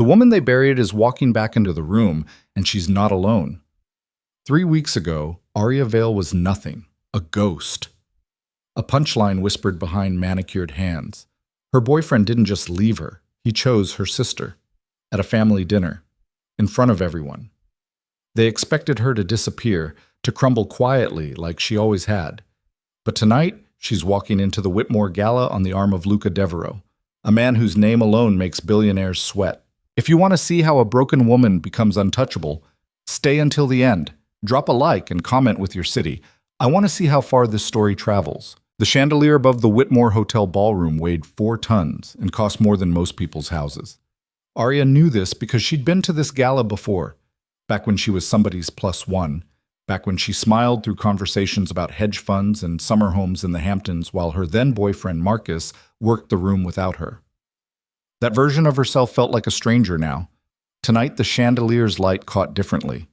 The woman they buried is walking back into the room, and she's not alone. 3 weeks ago, Arya Vale was nothing, a ghost. A punchline whispered behind manicured hands. Her boyfriend didn't just leave her, he chose her sister. At a family dinner, in front of everyone. They expected her to disappear, to crumble quietly like she always had. But tonight, she's walking into the Whitmore Gala on the arm of Luca Devereaux, a man whose name alone makes billionaires sweat. If you want to see how a broken woman becomes untouchable, stay until the end. Drop a like and comment with your city. I want to see how far this story travels. The chandelier above the Whitmore Hotel ballroom weighed 4 tons and cost more than most people's houses. Arya knew this because she'd been to this gala before, back when she was somebody's +1, back when she smiled through conversations about hedge funds and summer homes in the Hamptons while her then-boyfriend Marcus worked the room without her. That version of herself felt like a stranger now. Tonight, the chandelier's light caught differently.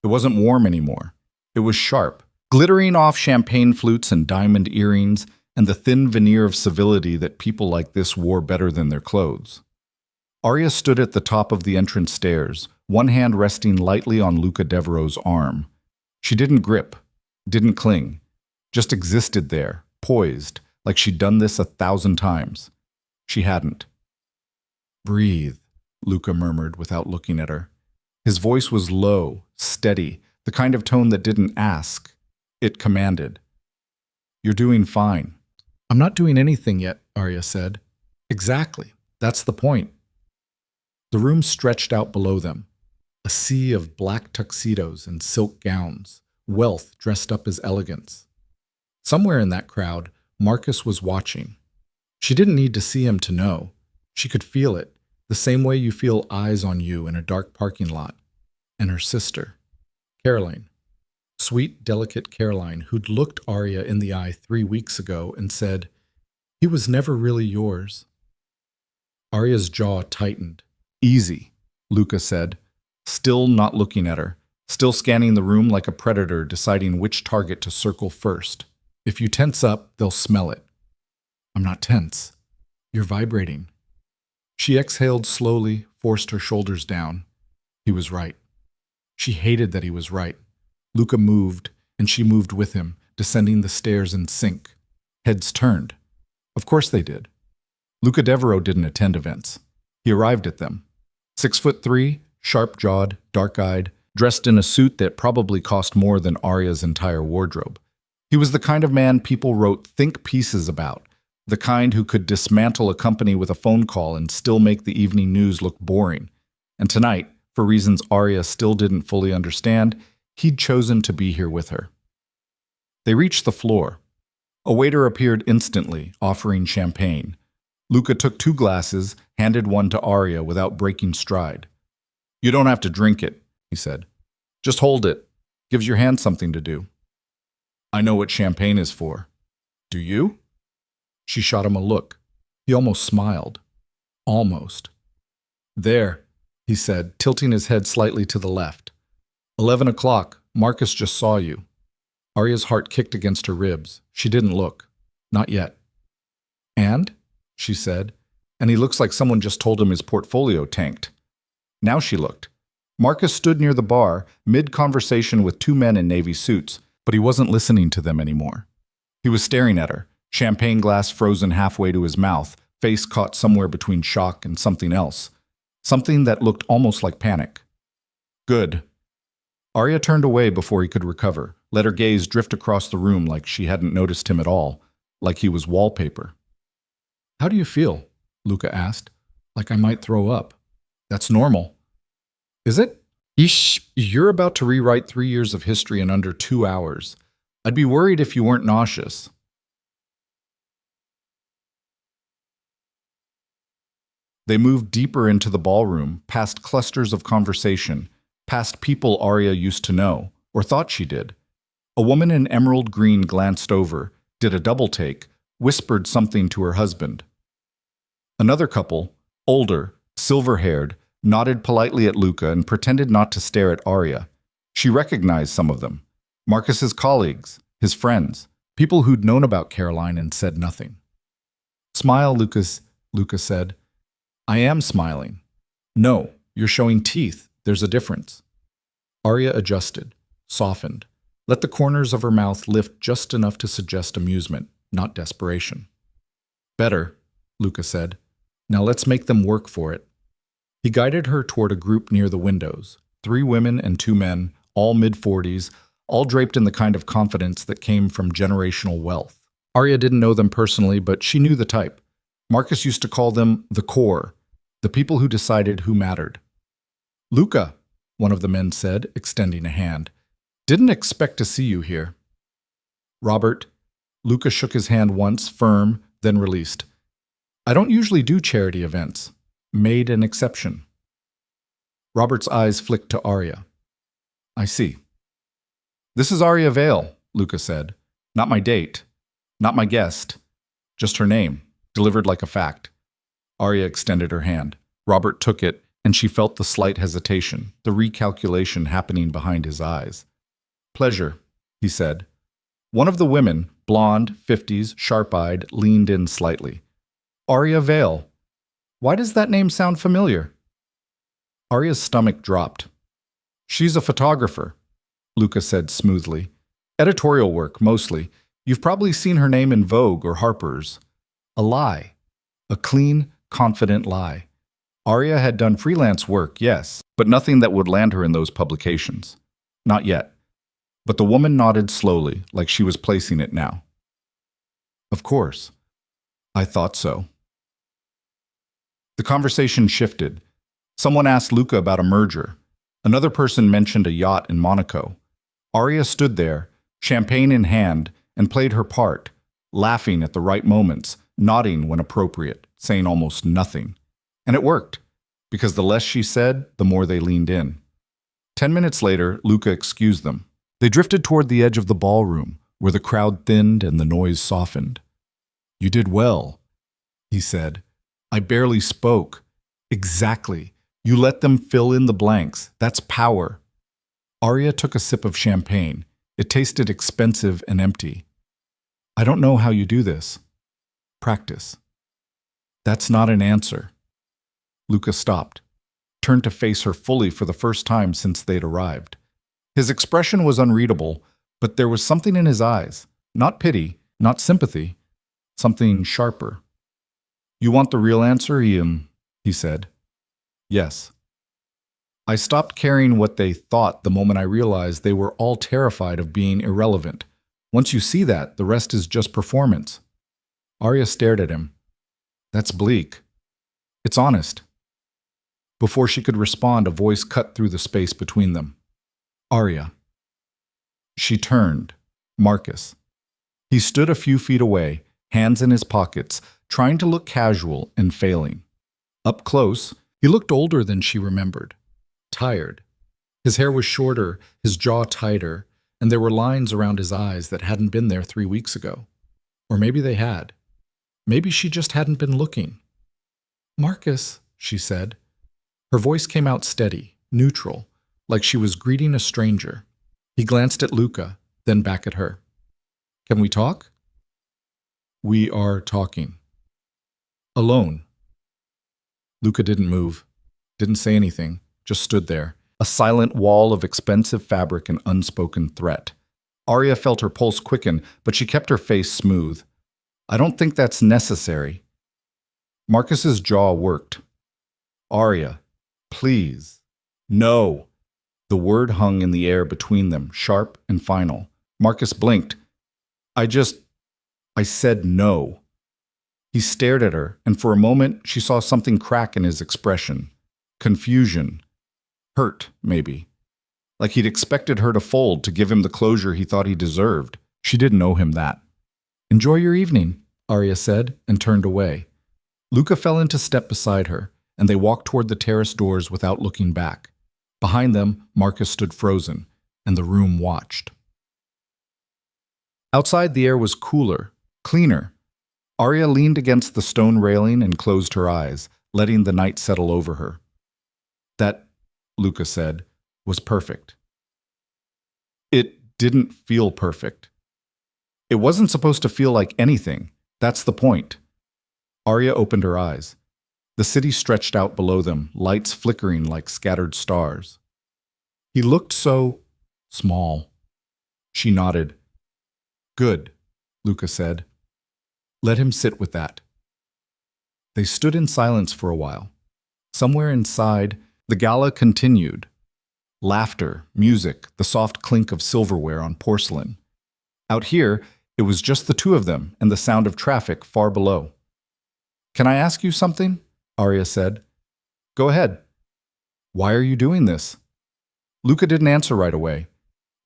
It wasn't warm anymore. It was sharp, glittering off champagne flutes and diamond earrings and the thin veneer of civility that people like this wore better than their clothes. Arya stood at the top of the entrance stairs, one hand resting lightly on Luca Devereaux's arm. She didn't grip, didn't cling, just existed there, poised, like she'd done this 1,000 times. She hadn't. "Breathe," Luca murmured without looking at her. His voice was low, steady, the kind of tone that didn't ask. It commanded. "You're doing fine." "I'm not doing anything yet," Arya said. "Exactly. That's the point." The room stretched out below them. A sea of black tuxedos and silk gowns, wealth dressed up as elegance. Somewhere in that crowd, Marcus was watching. She didn't need to see him to know. She could feel it, the same way you feel eyes on you in a dark parking lot. And her sister, Caroline. Sweet, delicate Caroline, who'd looked Arya in the eye 3 weeks ago and said, "He was never really yours." Arya's jaw tightened. "Easy," Luca said, still not looking at her, still scanning the room like a predator deciding which target to circle first. "If you tense up, they'll smell it." "I'm not tense. You're vibrating." She exhaled slowly, forced her shoulders down. He was right. She hated that he was right. Luca moved, and she moved with him, descending the stairs in sync. Heads turned. Of course they did. Luca Devereaux didn't attend events. He arrived at them. 6'3", sharp-jawed, dark-eyed, dressed in a suit that probably cost more than Arya's entire wardrobe. He was the kind of man people wrote think pieces about, the kind who could dismantle a company with a phone call and still make the evening news look boring. And tonight, for reasons Arya still didn't fully understand, he'd chosen to be here with her. They reached the floor. A waiter appeared instantly, offering champagne. Luca took 2 glasses, handed one to Arya without breaking stride. "You don't have to drink it," he said. "Just hold it. Gives your hand something to do." "I know what champagne is for." "Do you?" She shot him a look. He almost smiled. Almost. "There," he said, tilting his head slightly to the left. 11 o'clock. Marcus just saw you." Arya's heart kicked against her ribs. She didn't look. Not yet. "And?" she said. "And he looks like someone just told him his portfolio tanked." Now she looked. Marcus stood near the bar, mid-conversation with 2 men in navy suits, but he wasn't listening to them anymore. He was staring at her, champagne glass frozen halfway to his mouth, face caught somewhere between shock and something else. Something that looked almost like panic. "Good." Arya turned away before he could recover, let her gaze drift across the room like she hadn't noticed him at all, like he was wallpaper. "How do you feel?" Luca asked. "Like I might throw up." "That's normal." "Is it?" "Yeesh, you're about to rewrite 3 years of history in under 2 hours. I'd be worried if you weren't nauseous." They moved deeper into the ballroom, past clusters of conversation, past people Arya used to know, or thought she did. A woman in emerald green glanced over, did a double take, whispered something to her husband. Another couple, older, silver-haired, nodded politely at Luca and pretended not to stare at Arya. She recognized some of them. Marcus's colleagues, his friends, people who'd known about Caroline and said nothing. "Smile, Lucas," Luca said. "I am smiling. No, you're showing teeth. There's a difference. Arya adjusted, softened, let the corners of her mouth lift just enough to suggest amusement, not desperation. Better, Luca said. Now let's make them work for it. He guided her toward a group near the windows, 3 women and 2 men, all mid-40s, all draped in the kind of confidence that came from generational wealth. Arya didn't know them personally, but she knew the type. Marcus used to call them the core, the people who decided who mattered. Luca, one of the men said, extending a hand. Didn't expect to see you here. Robert, Luca shook his hand once, firm, then released. I don't usually do charity events. Made an exception. Robert's eyes flicked to Arya. I see. This is Arya Vale, Luca said. Not my date. Not my guest. Just her name, delivered like a fact. Arya extended her hand. Robert took it, and she felt the slight hesitation, the recalculation happening behind his eyes. Pleasure, he said. One of the women, blonde, 50s, sharp-eyed, leaned in slightly. Arya Vale. Why does that name sound familiar? Arya's stomach dropped. She's a photographer, Luca said smoothly. Editorial work, mostly. You've probably seen her name in Vogue or Harper's. A lie. A clean, confident lie. Arya had done freelance work, yes, but nothing that would land her in those publications. Not yet. But the woman nodded slowly, like she was placing it now. Of course. I thought so. The conversation shifted. Someone asked Luca about a merger. Another person mentioned a yacht in Monaco. Arya stood there, champagne in hand, and played her part, laughing at the right moments, nodding when appropriate, saying almost nothing. And it worked, because the less she said, the more they leaned in. 10 minutes later, Luca excused them. They drifted toward the edge of the ballroom, where the crowd thinned and the noise softened. You did well, he said. I barely spoke. Exactly. You let them fill in the blanks. That's power. Arya took a sip of champagne. It tasted expensive and empty. I don't know how you do this. Practice. That's not an answer. Luca stopped, turned to face her fully for the first time since they'd arrived. His expression was unreadable, but there was something in his eyes. Not pity, not sympathy. Something sharper. You want the real answer, Ian? He said. Yes. I stopped caring what they thought the moment I realized they were all terrified of being irrelevant. Once you see that, the rest is just performance. Arya stared at him. That's bleak. It's honest. Before she could respond, a voice cut through the space between them. Arya. She turned. Marcus. He stood a few feet away, hands in his pockets, trying to look casual and failing. Up close, he looked older than she remembered. Tired. His hair was shorter, his jaw tighter, and there were lines around his eyes that hadn't been there 3 weeks ago. Or maybe they had. Maybe she just hadn't been looking. Marcus, she said. Her voice came out steady, neutral, like she was greeting a stranger. He glanced at Luca, then back at her. Can we talk? We are talking. Alone. Luca didn't move, didn't say anything, just stood there, a silent wall of expensive fabric and unspoken threat. Arya felt her pulse quicken, but she kept her face smooth. I don't think that's necessary. Marcus's jaw worked. Arya, please. No. The word hung in the air between them, sharp and final. Marcus blinked. I said no. He stared at her, and for a moment she saw something crack in his expression. Confusion. Hurt, maybe. Like he'd expected her to fold to give him the closure he thought he deserved. She didn't owe him that. Enjoy your evening, Arya said, and turned away. Luca fell into step beside her, and they walked toward the terrace doors without looking back. Behind them, Marcus stood frozen, and the room watched. Outside, the air was cooler, cleaner. Arya leaned against the stone railing and closed her eyes, letting the night settle over her. That, Luca said, was perfect. It didn't feel perfect. It wasn't supposed to feel like anything. That's the point. Arya opened her eyes. The city stretched out below them, lights flickering like scattered stars. He looked so small. She nodded. Good, Luca said. Let him sit with that. They stood in silence for a while. Somewhere inside, the gala continued. Laughter, music, the soft clink of silverware on porcelain. Out here, it was just the two of them and the sound of traffic far below. Can I ask you something? Arya said. Go ahead. Why are you doing this? Luca didn't answer right away.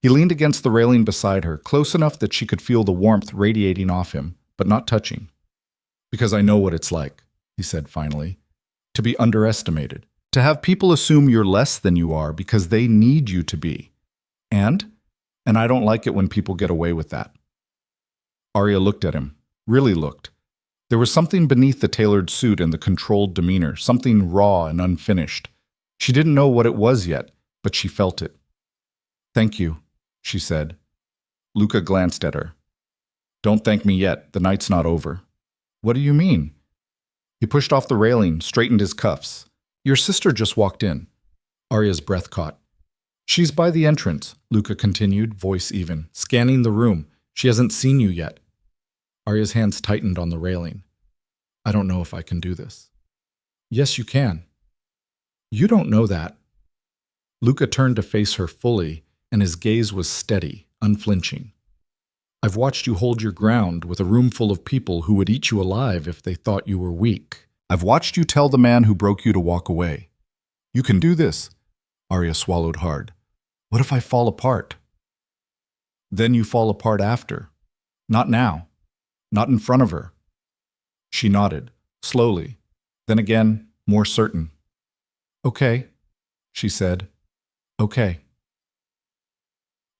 He leaned against the railing beside her, close enough that she could feel the warmth radiating off him, but not touching. Because I know what it's like, he said finally. To be underestimated. To have people assume you're less than you are because they need you to be. And I don't like it when people get away with that. Arya looked at him, really looked. There was something beneath the tailored suit and the controlled demeanor, something raw and unfinished. She didn't know what it was yet, but she felt it. Thank you, she said. Luca glanced at her. Don't thank me yet, the night's not over. What do you mean? He pushed off the railing, straightened his cuffs. Your sister just walked in. Arya's breath caught. She's by the entrance, Luca continued, voice even, scanning the room. She hasn't seen you yet. Arya's hands tightened on the railing. I don't know if I can do this. Yes, you can. You don't know that. Luca turned to face her fully, and his gaze was steady, unflinching. I've watched you hold your ground with a room full of people who would eat you alive if they thought you were weak. I've watched you tell the man who broke you to walk away. You can do this. Arya swallowed hard. What if I fall apart? Then you fall apart after. Not now. Not in front of her. She nodded, slowly, then again, more certain. Okay, she said. Okay.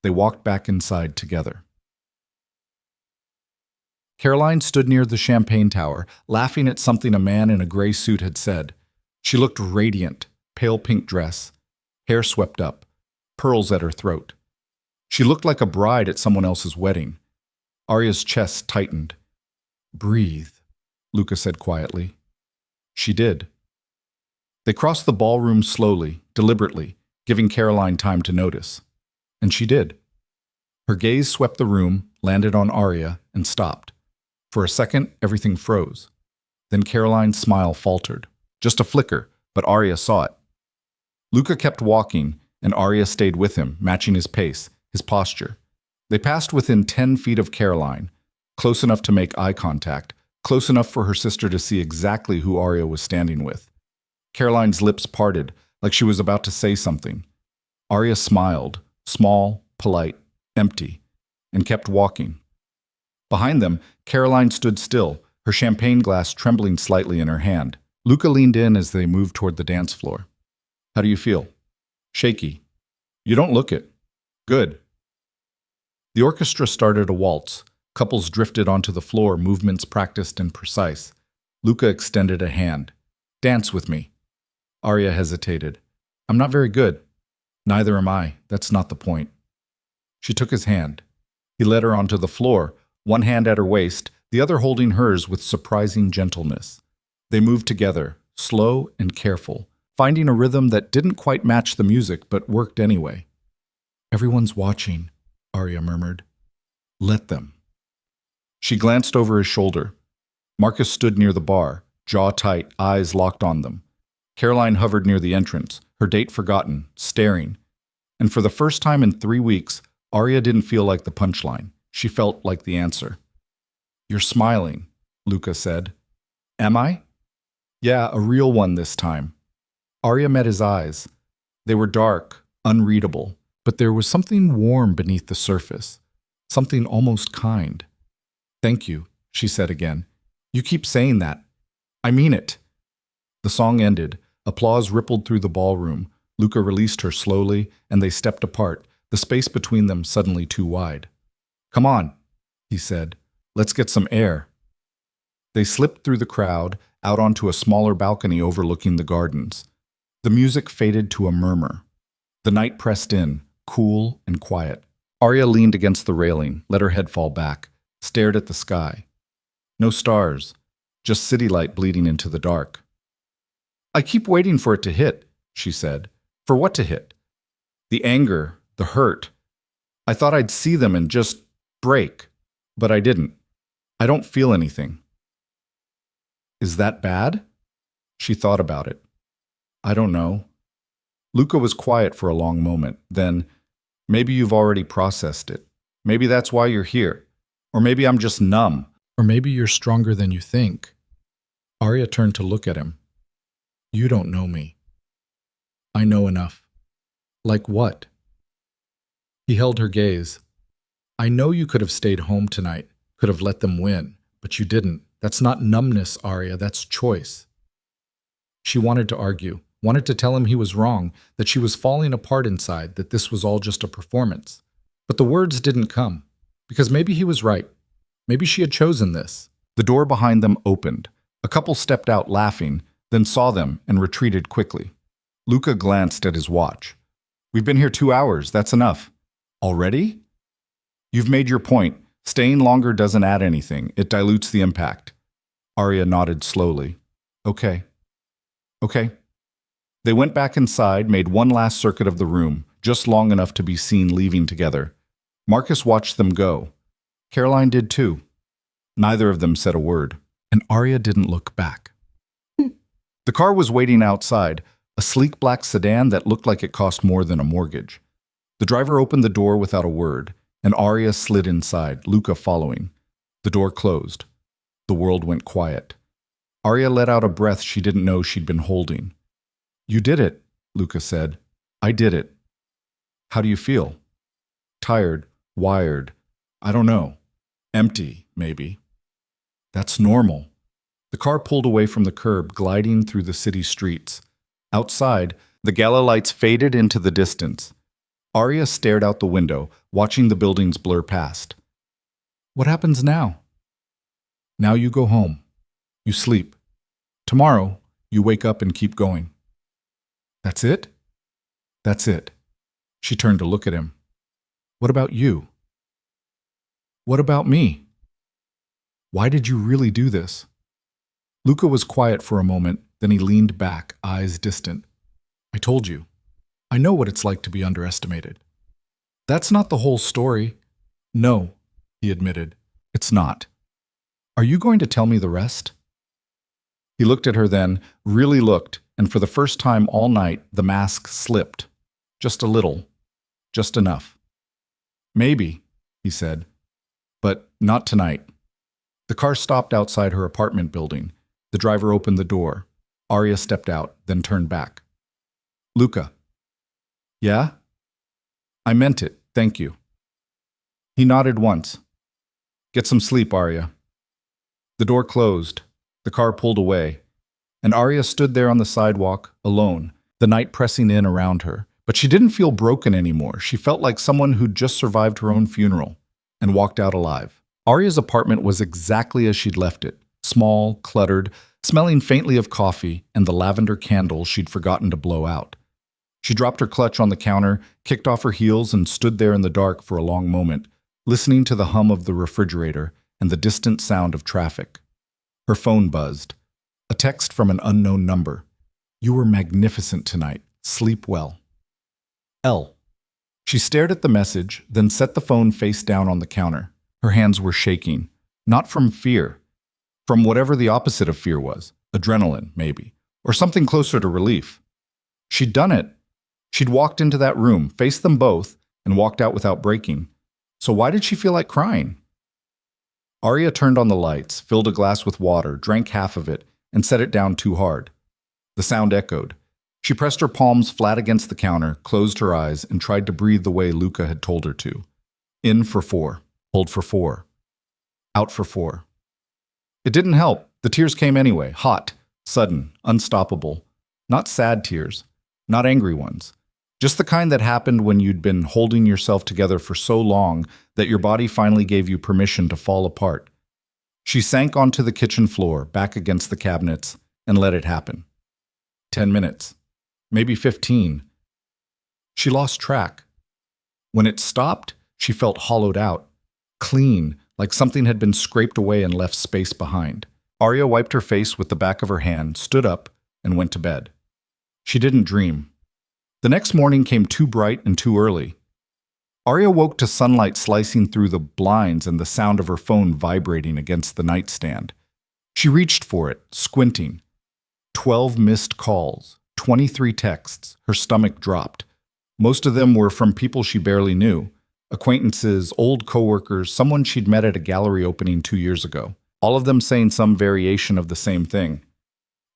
They walked back inside together. Caroline stood near the champagne tower, laughing at something a man in a gray suit had said. She looked radiant, pale pink dress, hair swept up, pearls at her throat. She looked like a bride at someone else's wedding. Arya's chest tightened. Breathe, Luca said quietly. She did. They crossed the ballroom slowly, deliberately, giving Caroline time to notice. And she did. Her gaze swept the room, landed on Arya, and stopped. For a second, everything froze. Then Caroline's smile faltered. Just a flicker, but Arya saw it. Luca kept walking, and Arya stayed with him, matching his pace, his posture. They passed within 10 feet of Caroline, close enough to make eye contact, close enough for her sister to see exactly who Arya was standing with. Caroline's lips parted, like she was about to say something. Arya smiled, small, polite, empty, and kept walking. Behind them, Caroline stood still, her champagne glass trembling slightly in her hand. Luca leaned in as they moved toward the dance floor. How do you feel? Shaky. You don't look it. Good. The orchestra started a waltz. Couples drifted onto the floor, movements practiced and precise. Luca extended a hand. Dance with me. Arya hesitated. I'm not very good. Neither am I. That's not the point. She took his hand. He led her onto the floor, one hand at her waist, the other holding hers with surprising gentleness. They moved together, slow and careful, finding a rhythm that didn't quite match the music but worked anyway. Everyone's watching, Arya murmured. Let them. She glanced over his shoulder. Marcus stood near the bar, jaw tight, eyes locked on them. Caroline hovered near the entrance, her date forgotten, staring. And for the first time in 3 weeks, Arya didn't feel like the punchline. She felt like the answer. You're smiling, Luca said. Am I? Yeah, a real one this time. Arya met his eyes. They were dark, unreadable, but there was something warm beneath the surface, something almost kind. Thank you, she said again. You keep saying that. I mean it. The song ended. Applause rippled through the ballroom. Luca released her slowly, and they stepped apart, the space between them suddenly too wide. Come on, he said. Let's get some air. They slipped through the crowd, out onto a smaller balcony overlooking the gardens. The music faded to a murmur. The night pressed in, cool and quiet. Arya leaned against the railing, let her head fall back, stared at the sky. No stars, just city light bleeding into the dark. I keep waiting for it to hit, she said. For what to hit? The anger, the hurt. I thought I'd see them and just break, but I didn't. I don't feel anything. Is that bad? She thought about it. I don't know. Luca was quiet for a long moment. Then, maybe you've already processed it. Maybe that's why you're here. Or maybe I'm just numb. Or maybe you're stronger than you think. Arya turned to look at him. You don't know me. I know enough. Like what? He held her gaze. I know you could have stayed home tonight, could have let them win, but you didn't. That's not numbness, Arya, that's choice. She wanted to argue, wanted to tell him he was wrong, that she was falling apart inside, that this was all just a performance. But the words didn't come, because maybe he was right. Maybe she had chosen this. The door behind them opened. A couple stepped out laughing, then saw them and retreated quickly. Luca glanced at his watch. We've been here 2 hours, that's enough. Already? You've made your point. Staying longer doesn't add anything. It dilutes the impact. Arya nodded slowly. Okay. Okay. They went back inside, made one last circuit of the room, just long enough to be seen leaving together. Marcus watched them go. Caroline did too. Neither of them said a word, and Arya didn't look back. The car was waiting outside, a sleek black sedan that looked like it cost more than a mortgage. The driver opened the door without a word, and Arya slid inside, Luca following. The door closed. The world went quiet. Arya let out a breath she didn't know she'd been holding. You did it, Luca said. I did it. How do you feel? Tired, wired. I don't know. Empty, maybe. That's normal. The car pulled away from the curb, gliding through the city streets. Outside, the gala lights faded into the distance. Arya stared out the window, watching the buildings blur past. What happens now? Now you go home. You sleep. Tomorrow, you wake up and keep going. That's it? That's it. She turned to look at him. What about you? What about me? Why did you really do this? Luca was quiet for a moment, then he leaned back, eyes distant. I told you. I know what it's like to be underestimated. That's not the whole story. No, he admitted. It's not. Are you going to tell me the rest? He looked at her then, really looked, and for the first time all night, the mask slipped. Just a little. Just enough. Maybe, he said. But not tonight. The car stopped outside her apartment building. The driver opened the door. Arya stepped out, then turned back. Luca. Yeah? I meant it, thank you. He nodded once. Get some sleep, Arya. The door closed. The car pulled away. And Arya stood there on the sidewalk, alone, the night pressing in around her. But she didn't feel broken anymore. She felt like someone who'd just survived her own funeral and walked out alive. Arya's apartment was exactly as she'd left it, small, cluttered, smelling faintly of coffee and the lavender candles she'd forgotten to blow out. She dropped her clutch on the counter, kicked off her heels, and stood there in the dark for a long moment, listening to the hum of the refrigerator and the distant sound of traffic. Her phone buzzed. A text from an unknown number. You were magnificent tonight. Sleep well. L. She stared at the message, then set the phone face down on the counter. Her hands were shaking, not from fear, from whatever the opposite of fear was, adrenaline, maybe, or something closer to relief. She'd done it. She'd walked into that room, faced them both, and walked out without breaking. So why did she feel like crying? Arya turned on the lights, filled a glass with water, drank half of it, and set it down too hard. The sound echoed. She pressed her palms flat against the counter, closed her eyes, and tried to breathe the way Luca had told her to. In for 4. Hold for 4. Out for 4. It didn't help. The tears came anyway, hot, sudden, unstoppable. Not sad tears, not angry ones. Just the kind that happened when you'd been holding yourself together for so long that your body finally gave you permission to fall apart. She sank onto the kitchen floor, back against the cabinets, and let it happen. 10 minutes. Maybe 15. She lost track. When it stopped, she felt hollowed out. Clean, like something had been scraped away and left space behind. Arya wiped her face with the back of her hand, stood up, and went to bed. She didn't dream. The next morning came too bright and too early. Arya woke to sunlight slicing through the blinds and the sound of her phone vibrating against the nightstand. She reached for it, squinting. 12 missed calls, 23 texts. Her stomach dropped. Most of them were from people she barely knew. Acquaintances, old coworkers, someone she'd met at a gallery opening 2 years ago. All of them saying some variation of the same thing.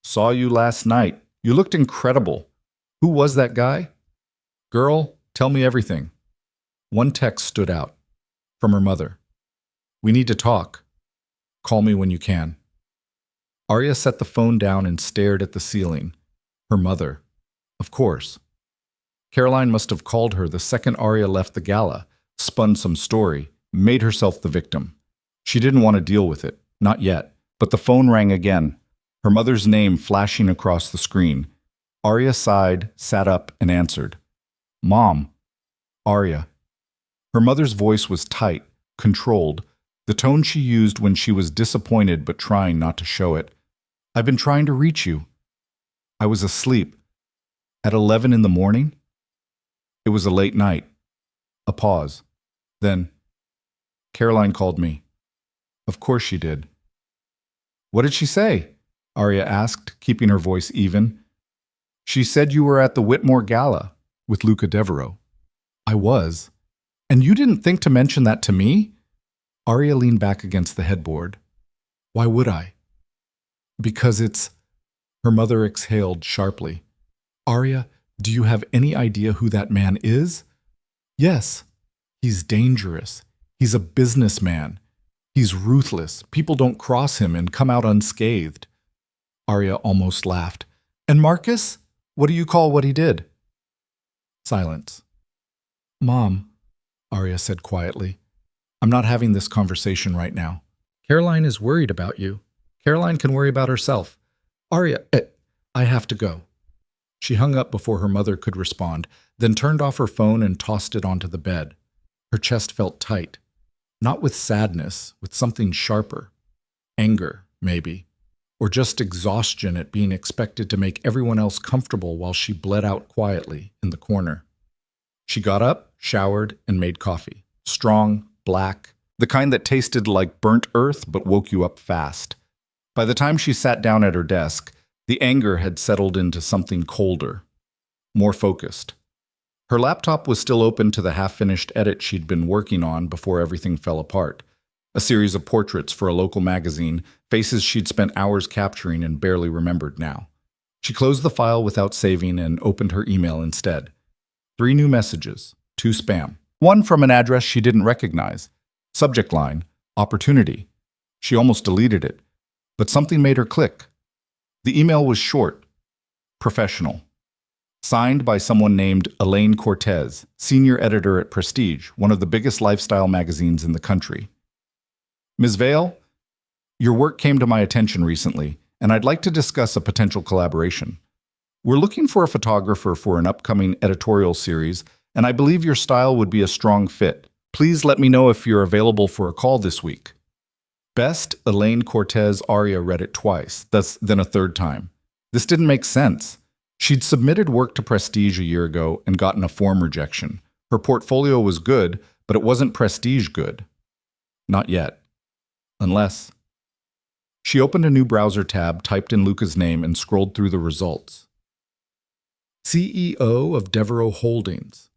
Saw you last night. You looked incredible. Who was that guy? Girl, tell me everything. One text stood out. From her mother. We need to talk. Call me when you can. Arya set the phone down and stared at the ceiling. Her mother. Of course. Caroline must have called her the second Arya left the gala, spun some story, made herself the victim. She didn't want to deal with it, not yet, but the phone rang again, her mother's name flashing across the screen. Arya sighed, sat up, and answered. Mom. Arya. Her mother's voice was tight, controlled, the tone she used when she was disappointed but trying not to show it. I've been trying to reach you. I was asleep. At 11 in the morning? It was a late night. A pause. Then, Caroline called me. Of course she did. What did she say? Arya asked, keeping her voice even. She said you were at the Whitmore Gala with Luca Devereaux. I was. And you didn't think to mention that to me? Arya leaned back against the headboard. Why would I? Because it's... Her mother exhaled sharply. Arya, do you have any idea who that man is? Yes. He's dangerous. He's a businessman. He's ruthless. People don't cross him and come out unscathed. Arya almost laughed. And Marcus? What do you call what he did? Silence. Mom, Arya said quietly, I'm not having this conversation right now. Caroline is worried about you. Caroline can worry about herself. Arya, I have to go. She hung up before her mother could respond, then turned off her phone and tossed it onto the bed. Her chest felt tight. Not with sadness, with something sharper. Anger, maybe. Or just exhaustion at being expected to make everyone else comfortable while she bled out quietly in the corner. She got up, showered, and made coffee. Strong, black, the kind that tasted like burnt earth but woke you up fast. By the time she sat down at her desk, the anger had settled into something colder, more focused. Her laptop was still open to the half-finished edit she'd been working on before everything fell apart. A series of portraits for a local magazine, faces she'd spent hours capturing and barely remembered now. She closed the file without saving and opened her email instead. 3 new messages, 2 spam. One from an address she didn't recognize. Subject line, opportunity. She almost deleted it, but something made her click. The email was short, professional. Signed by someone named Elaine Cortez, senior editor at Prestige, one of the biggest lifestyle magazines in the country. Ms. Vale, your work came to my attention recently, and I'd like to discuss a potential collaboration. We're looking for a photographer for an upcoming editorial series, and I believe your style would be a strong fit. Please let me know if you're available for a call this week. Best, Elaine Cortez. Arya read it twice, then a third time. This didn't make sense. She'd submitted work to Prestige a year ago and gotten a form rejection. Her portfolio was good, but it wasn't Prestige good. Not yet. Unless... She opened a new browser tab, typed in Luca's name, and scrolled through the results. CEO of Devereaux Holdings.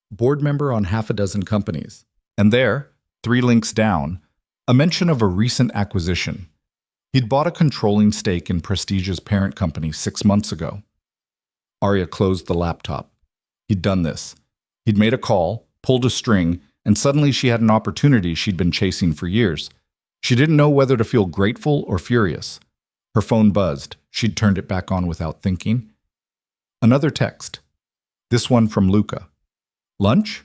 Board member on half a dozen companies. And there, 3 links down, a mention of a recent acquisition. He'd bought a controlling stake in Prestige's parent company 6 months ago. Arya closed the laptop. He'd done this. He'd made a call, pulled a string, and suddenly she had an opportunity she'd been chasing for years. She didn't know whether to feel grateful or furious. Her phone buzzed. She'd turned it back on without thinking. Another text. This one from Luca. Lunch?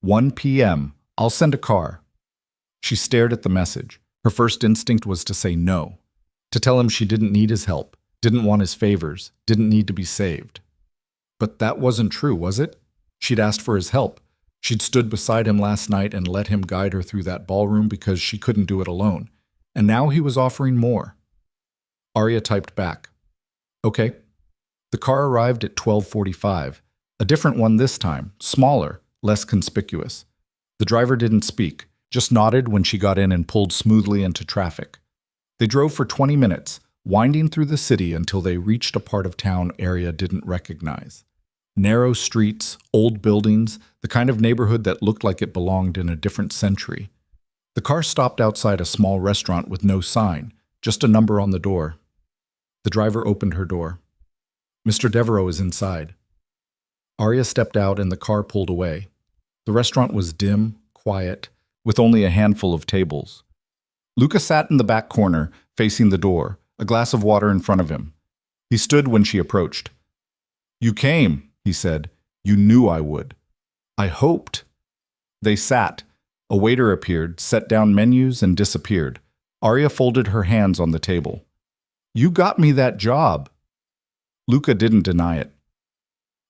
1 p.m. I'll send a car. She stared at the message. Her first instinct was to say no, to tell him she didn't need his help, didn't want his favors, didn't need to be saved. But that wasn't true, was it? She'd asked for his help. She'd stood beside him last night and let him guide her through that ballroom because she couldn't do it alone. And now he was offering more. Arya typed back. Okay. The car arrived at 12:45. A different one this time, smaller, less conspicuous. The driver didn't speak, just nodded when she got in and pulled smoothly into traffic. They drove for 20 minutes, winding through the city until they reached a part of town Arya didn't recognize. Narrow streets, old buildings, the kind of neighborhood that looked like it belonged in a different century. The car stopped outside a small restaurant with no sign, just a number on the door. The driver opened her door. Mr. Devereaux is inside. Arya stepped out and the car pulled away. The restaurant was dim, quiet, with only a handful of tables. Luca sat in the back corner, facing the door, a glass of water in front of him. He stood when she approached. "You came," he said. "You knew I would." "I hoped." They sat. A waiter appeared, set down menus, and disappeared. Arya folded her hands on the table. "You got me that job." Luca didn't deny it.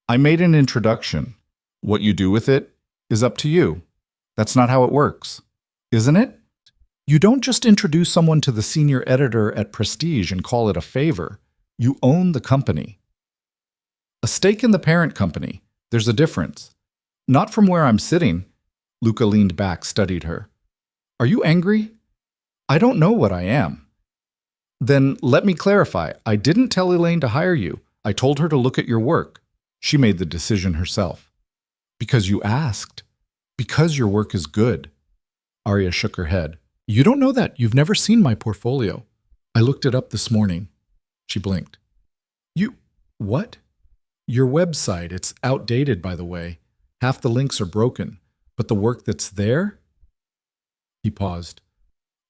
"I made an introduction. What you do with it is up to you. That's not how it works, isn't it? You don't just introduce someone to the senior editor at Prestige and call it a favor. You own the company. A stake in the parent company. There's a difference. Not from where I'm sitting." Luca leaned back, studied her. "Are you angry?" "I don't know what I am." "Then let me clarify. I didn't tell Elaine to hire you. I told her to look at your work. She made the decision herself." "Because you asked. Because your work is good." Arya shook her head. "You don't know that. You've never seen my portfolio. I looked it up this morning." She blinked. "You... what?" "Your website. It's outdated, by the way. Half the links are broken. But the work that's there?" He paused.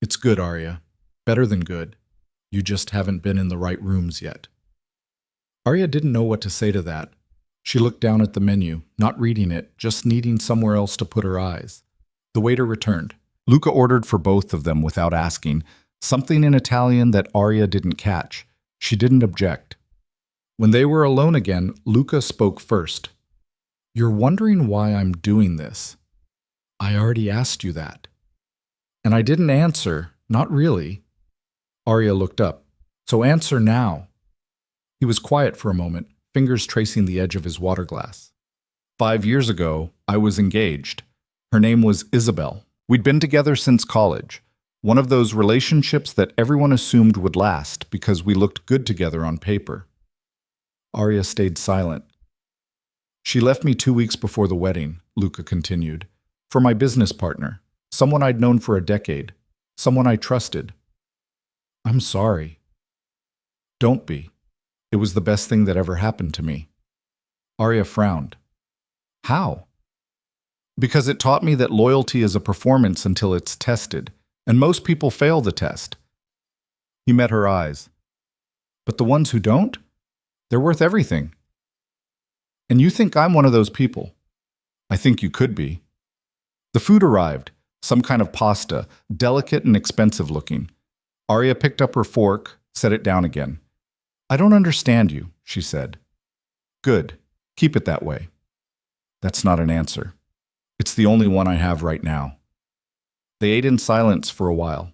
"It's good, Arya. Better than good. You just haven't been in the right rooms yet." Arya didn't know what to say to that. She looked down at the menu, not reading it, just needing somewhere else to put her eyes. The waiter returned. Luca ordered for both of them without asking, something in Italian that Arya didn't catch. She didn't object. When they were alone again, Luca spoke first. "You're wondering why I'm doing this. I already asked you that." "And I didn't answer, not really." Arya looked up. "So answer now." He was quiet for a moment, fingers tracing the edge of his water glass. 5 years ago, I was engaged. Her name was Isabel. We'd been together since college. One of those relationships that everyone assumed would last because we looked good together on paper. Arya stayed silent. "She left me 2 weeks before the wedding," Luca continued. "For my business partner, someone I'd known for a decade, someone I trusted." "I'm sorry." "Don't be. It was the best thing that ever happened to me." Arya frowned. "How?" "Because it taught me that loyalty is a performance until it's tested, and most people fail the test." He met her eyes. "But the ones who don't? They're worth everything." "And you think I'm one of those people?" "I think you could be." The food arrived, some kind of pasta, delicate and expensive looking. Arya picked up her fork, set it down again. "I don't understand you," she said. "Good. Keep it that way." "That's not an answer. It's the only one I have right now." They ate in silence for a while.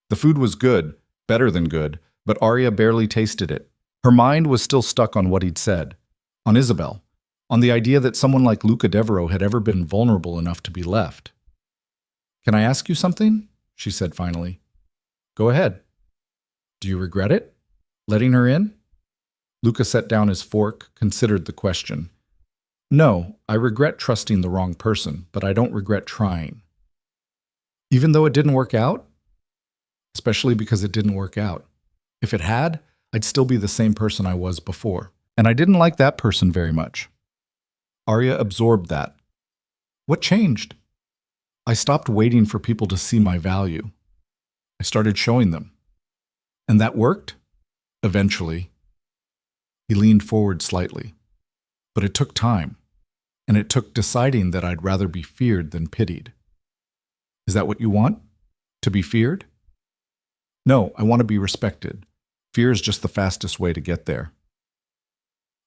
The food was good, better than good, but Arya barely tasted it. Her mind was still stuck on what he'd said, on Isabel, on the idea that someone like Luca Devereaux had ever been vulnerable enough to be left. "Can I ask you something?" she said finally. "Go ahead." "Do you regret it? Letting her in?" Luca set down his fork, considered the question. "No, I regret trusting the wrong person, but I don't regret trying." "Even though it didn't work out?" "Especially because it didn't work out. If it had, I'd still be the same person I was before. And I didn't like that person very much." Arya absorbed that. "What changed?" "I stopped waiting for people to see my value. I started showing them." "And that worked?" "Eventually." He leaned forward slightly. "But it took time. And it took deciding that I'd rather be feared than pitied." "Is that what you want? To be feared?" "No, I want to be respected. Fear is just the fastest way to get there."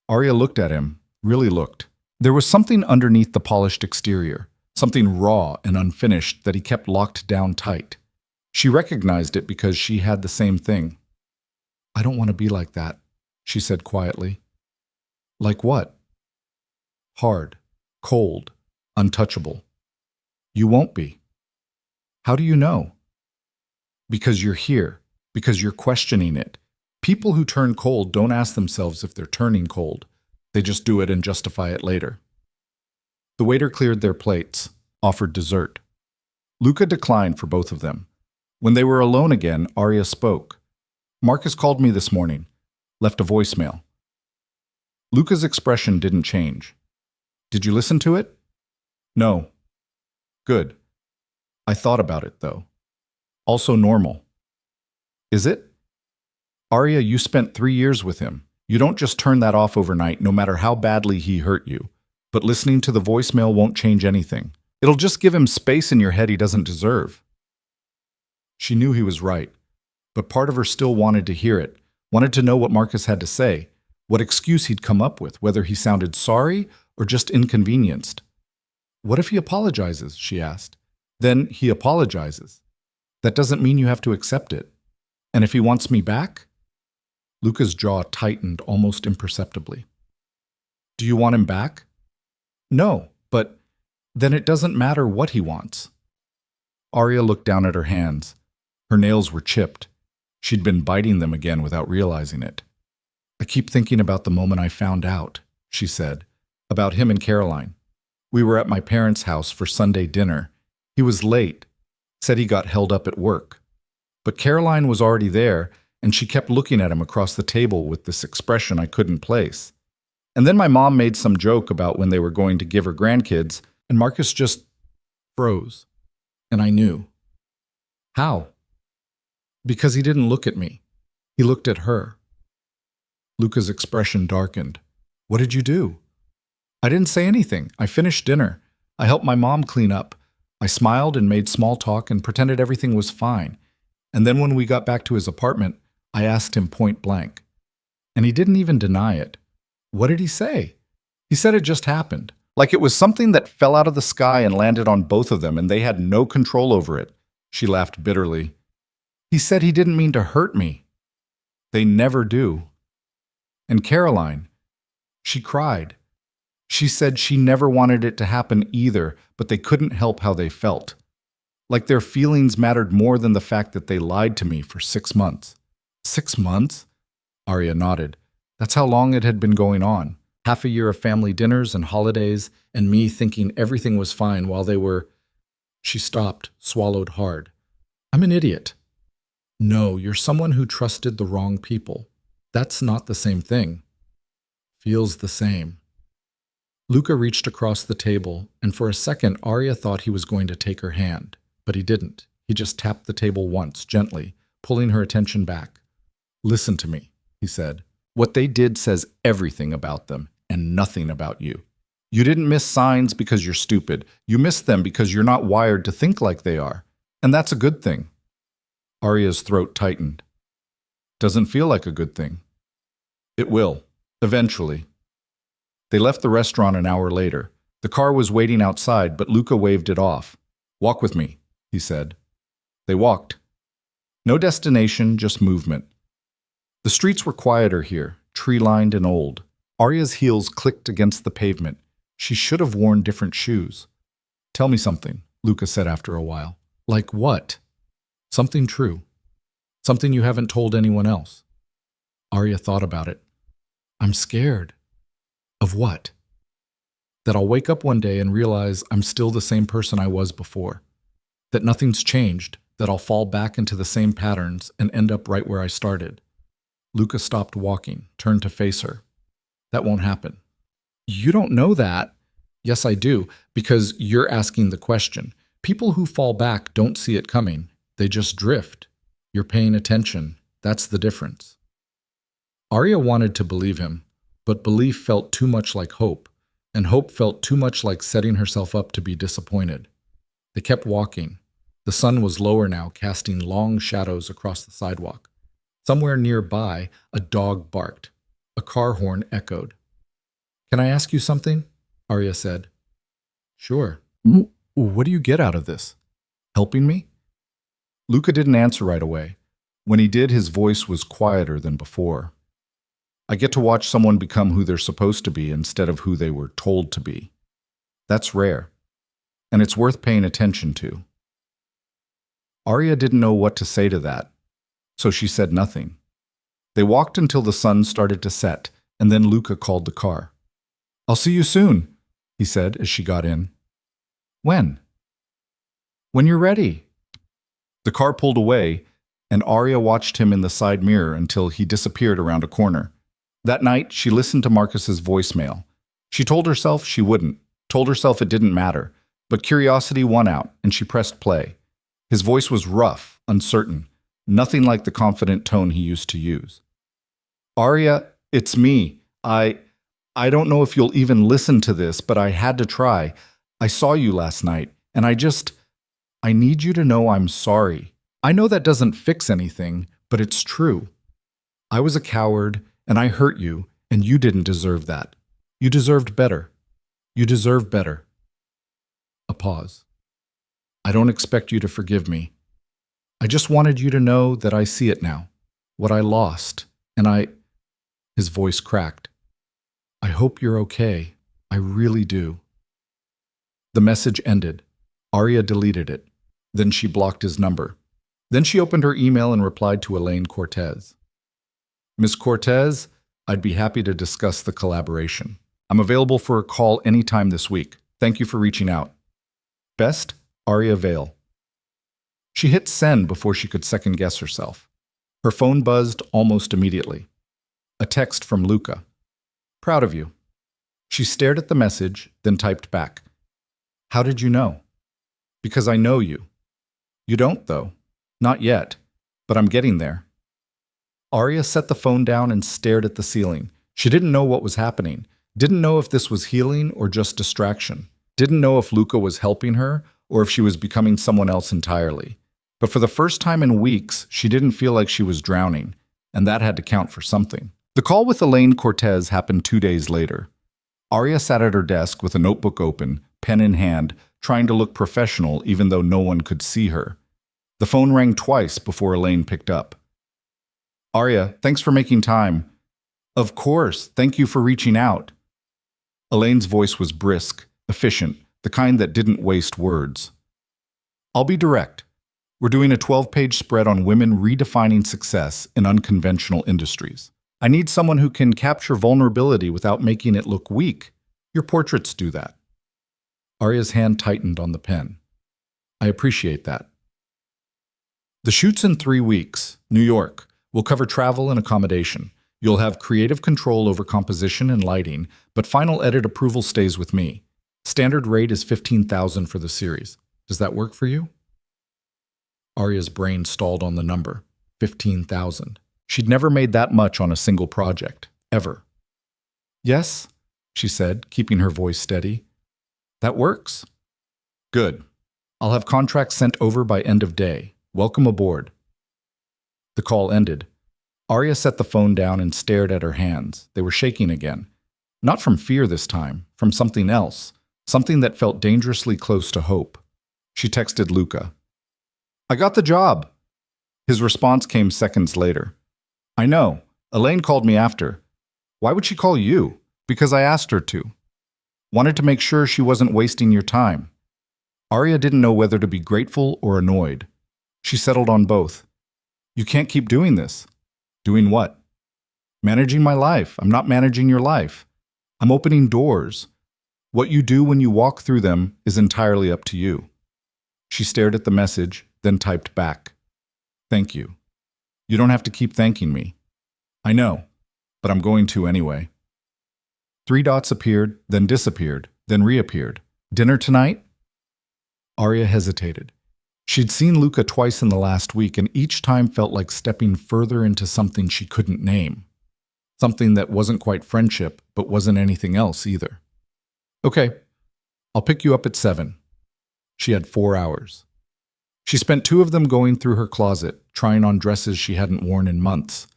Arya looked at him, really looked. There was something underneath the polished exterior, something raw and unfinished that he kept locked down tight. She recognized it because she had the same thing. "I don't want to be like that." she said quietly. Like what? Hard, cold, untouchable. You won't be. How do you know? Because you're here, because you're questioning it. People who turn cold don't ask themselves if they're turning cold. They just do it and justify it later. The waiter cleared their plates, offered dessert. Luca declined for both of them. When they were alone again, Arya spoke. Marcus called me this morning, left a voicemail. Luca's expression didn't change. Did you listen to it? No. Good. I thought about it, though. Also normal. Is it? Arya, you spent 3 years with him. You don't just turn that off overnight, no matter how badly he hurt you. But listening to the voicemail won't change anything. It'll just give him space in your head he doesn't deserve. She knew he was right, but part of her still wanted to hear it, wanted to know what Marcus had to say, what excuse he'd come up with, whether he sounded sorry or just inconvenienced. What if he apologizes, she asked. Then he apologizes. That doesn't mean you have to accept it. And if he wants me back? Luca's jaw tightened almost imperceptibly. Do you want him back? No, but then it doesn't matter what he wants. Arya looked down at her hands. Her nails were chipped. She'd been biting them again without realizing it. I keep thinking about the moment I found out, she said, about him and Caroline. We were at my parents' house for Sunday dinner. He was late, said he got held up at work. But Caroline was already there, and she kept looking at him across the table with this expression I couldn't place. And then my mom made some joke about when they were going to give her grandkids, and Marcus just froze. And I knew. How? Because he didn't look at me. He looked at her. Luca's expression darkened. What did you do? I didn't say anything. I finished dinner. I helped my mom clean up. I smiled and made small talk and pretended everything was fine. And then when we got back to his apartment, I asked him point blank. And he didn't even deny it. What did he say? He said it just happened. Like it was something that fell out of the sky and landed on both of them and they had no control over it. She laughed bitterly. He said he didn't mean to hurt me. They never do. And Caroline, she cried. She said she never wanted it to happen either, but they couldn't help how they felt. Like their feelings mattered more than the fact that they lied to me for 6 months. 6 months? Arya nodded. That's how long it had been going on. Half a year of family dinners and holidays, and me thinking everything was fine while they were... She stopped, swallowed hard. I'm an idiot. No, you're someone who trusted the wrong people. That's not the same thing. Feels the same. Luca reached across the table, and for a second Arya thought he was going to take her hand. But he didn't. He just tapped the table once, gently, pulling her attention back. Listen to me, he said. What they did says everything about them, and nothing about you. You didn't miss signs because you're stupid. You missed them because you're not wired to think like they are. And that's a good thing. Arya's throat tightened. Doesn't feel like a good thing. It will, eventually. They left the restaurant an hour later. The car was waiting outside, but Luca waved it off. Walk with me, he said. They walked. No destination, just movement. The streets were quieter here, tree-lined and old. Arya's heels clicked against the pavement. She should have worn different shoes. Tell me something, Luca said after a while. Like what? Something true. Something you haven't told anyone else. Arya thought about it. I'm scared. Of what? That I'll wake up one day and realize I'm still the same person I was before. That nothing's changed, that I'll fall back into the same patterns and end up right where I started. Luca stopped walking, turned to face her. That won't happen. You don't know that. Yes, I do, because you're asking the question. People who fall back don't see it coming. They just drift. You're paying attention. That's the difference. Arya wanted to believe him, but belief felt too much like hope, and hope felt too much like setting herself up to be disappointed. They kept walking. The sun was lower now, casting long shadows across the sidewalk. Somewhere nearby, a dog barked. A car horn echoed. Can I ask you something? Arya said. Sure. What do you get out of this? Helping me? Luca didn't answer right away. When he did, his voice was quieter than before. I get to watch someone become who they're supposed to be instead of who they were told to be. That's rare, and it's worth paying attention to. Arya didn't know what to say to that, so she said nothing. They walked until the sun started to set, and then Luca called the car. "I'll see you soon," he said as she got in. "When?" "When you're ready." The car pulled away, and Arya watched him in the side mirror until he disappeared around a corner. That night, she listened to Marcus's voicemail. She told herself she wouldn't, told herself it didn't matter, but curiosity won out, and she pressed play. His voice was rough, uncertain, nothing like the confident tone he used to use. "Arya, it's me. I don't know if you'll even listen to this, but I had to try. I saw you last night, and I need you to know I'm sorry. I know that doesn't fix anything, but it's true. I was a coward, and I hurt you, and you didn't deserve that. You deserved better. You deserve better." A pause. "I don't expect you to forgive me. I just wanted you to know that I see it now, what I lost, and His voice cracked. "I hope you're okay. I really do." The message ended. Arya deleted it. Then she blocked his number. Then she opened her email and replied to Elaine Cortez. "Miss Cortez, I'd be happy to discuss the collaboration. I'm available for a call anytime this week. Thank you for reaching out. Best, Arya Vale." She hit send before she could second-guess herself. Her phone buzzed almost immediately. A text from Luca. "Proud of you." She stared at the message, then typed back. "How did you know?" "Because I know you." "You don't, though. Not yet. But I'm getting there." Arya set the phone down and stared at the ceiling. She didn't know what was happening. Didn't know if this was healing or just distraction. Didn't know if Luca was helping her or if she was becoming someone else entirely. But for the first time in weeks, she didn't feel like she was drowning, and that had to count for something. The call with Elaine Cortez happened 2 days later. Arya sat at her desk with a notebook open, pen in hand, trying to look professional even though no one could see her. The phone rang twice before Elaine picked up. "Arya, thanks for making time." "Of course, thank you for reaching out." Elaine's voice was brisk, efficient, the kind that didn't waste words. "I'll be direct. We're doing a 12-page spread on women redefining success in unconventional industries. I need someone who can capture vulnerability without making it look weak. Your portraits do that." Arya's hand tightened on the pen. "I appreciate that." "The shoot's in 3 weeks, New York. We'll cover travel and accommodation. You'll have creative control over composition and lighting, but final edit approval stays with me. Standard rate is $15,000 for the series. Does that work for you?" Arya's brain stalled on the number. 15,000. She'd never made that much on a single project, ever. "Yes," she said, keeping her voice steady. "That works." "Good. I'll have contracts sent over by end of day. Welcome aboard." The call ended. Arya set the phone down and stared at her hands. They were shaking again. Not from fear this time, from something else, something that felt dangerously close to hope. She texted Luca. "I got the job." His response came seconds later. "I know. Elaine called me after." "Why would she call you?" "Because I asked her to. Wanted to make sure she wasn't wasting your time." Arya didn't know whether to be grateful or annoyed. She settled on both. "You can't keep doing this." "Doing what?" "Managing my life. I'm not managing your life. I'm opening doors. What you do when you walk through them is entirely up to you." She stared at the message, then typed back. "Thank you. You don't have to keep thanking me." "I know, but I'm going to anyway." 3 dots appeared, then disappeared, then reappeared. "Dinner tonight?" Arya hesitated. She'd seen Luca twice in the last week, and each time felt like stepping further into something she couldn't name. Something that wasn't quite friendship, but wasn't anything else either. "Okay, I'll pick you up at 7. She had 4 hours. She spent 2 of them going through her closet, trying on dresses she hadn't worn in months,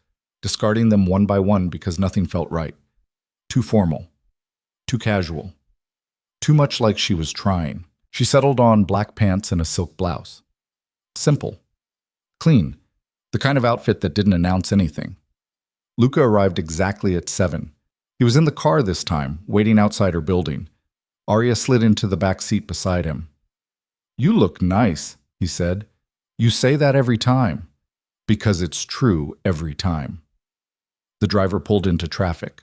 discarding them one by one because nothing felt right. Too formal. Too casual. Too much like she was trying. She settled on black pants and a silk blouse. Simple. Clean. The kind of outfit that didn't announce anything. Luca arrived exactly at 7. He was in the car this time, waiting outside her building. Arya slid into the back seat beside him. "You look nice," he said. "You say that every time." "Because it's true every time." The driver pulled into traffic.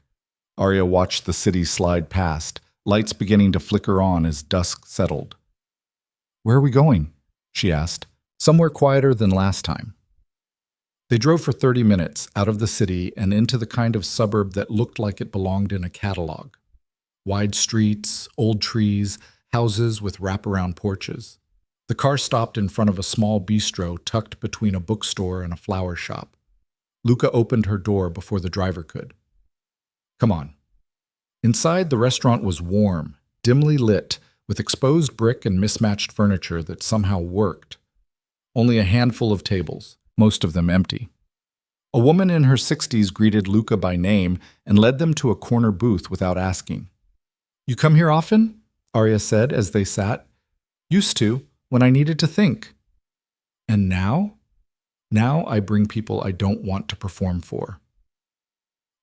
Arya watched the city slide past, lights beginning to flicker on as dusk settled. "Where are we going?" she asked. "Somewhere quieter than last time." They drove for 30 minutes out of the city and into the kind of suburb that looked like it belonged in a catalog. Wide streets, old trees, houses with wraparound porches. The car stopped in front of a small bistro tucked between a bookstore and a flower shop. Luca opened her door before the driver could. "Come on." Inside, the restaurant was warm, dimly lit, with exposed brick and mismatched furniture that somehow worked. Only a handful of tables, most of them empty. A woman in her 60s greeted Luca by name and led them to a corner booth without asking. "You come here often?" Arya said as they sat. "Used to, when I needed to think." "And now?" "Now I bring people I don't want to perform for."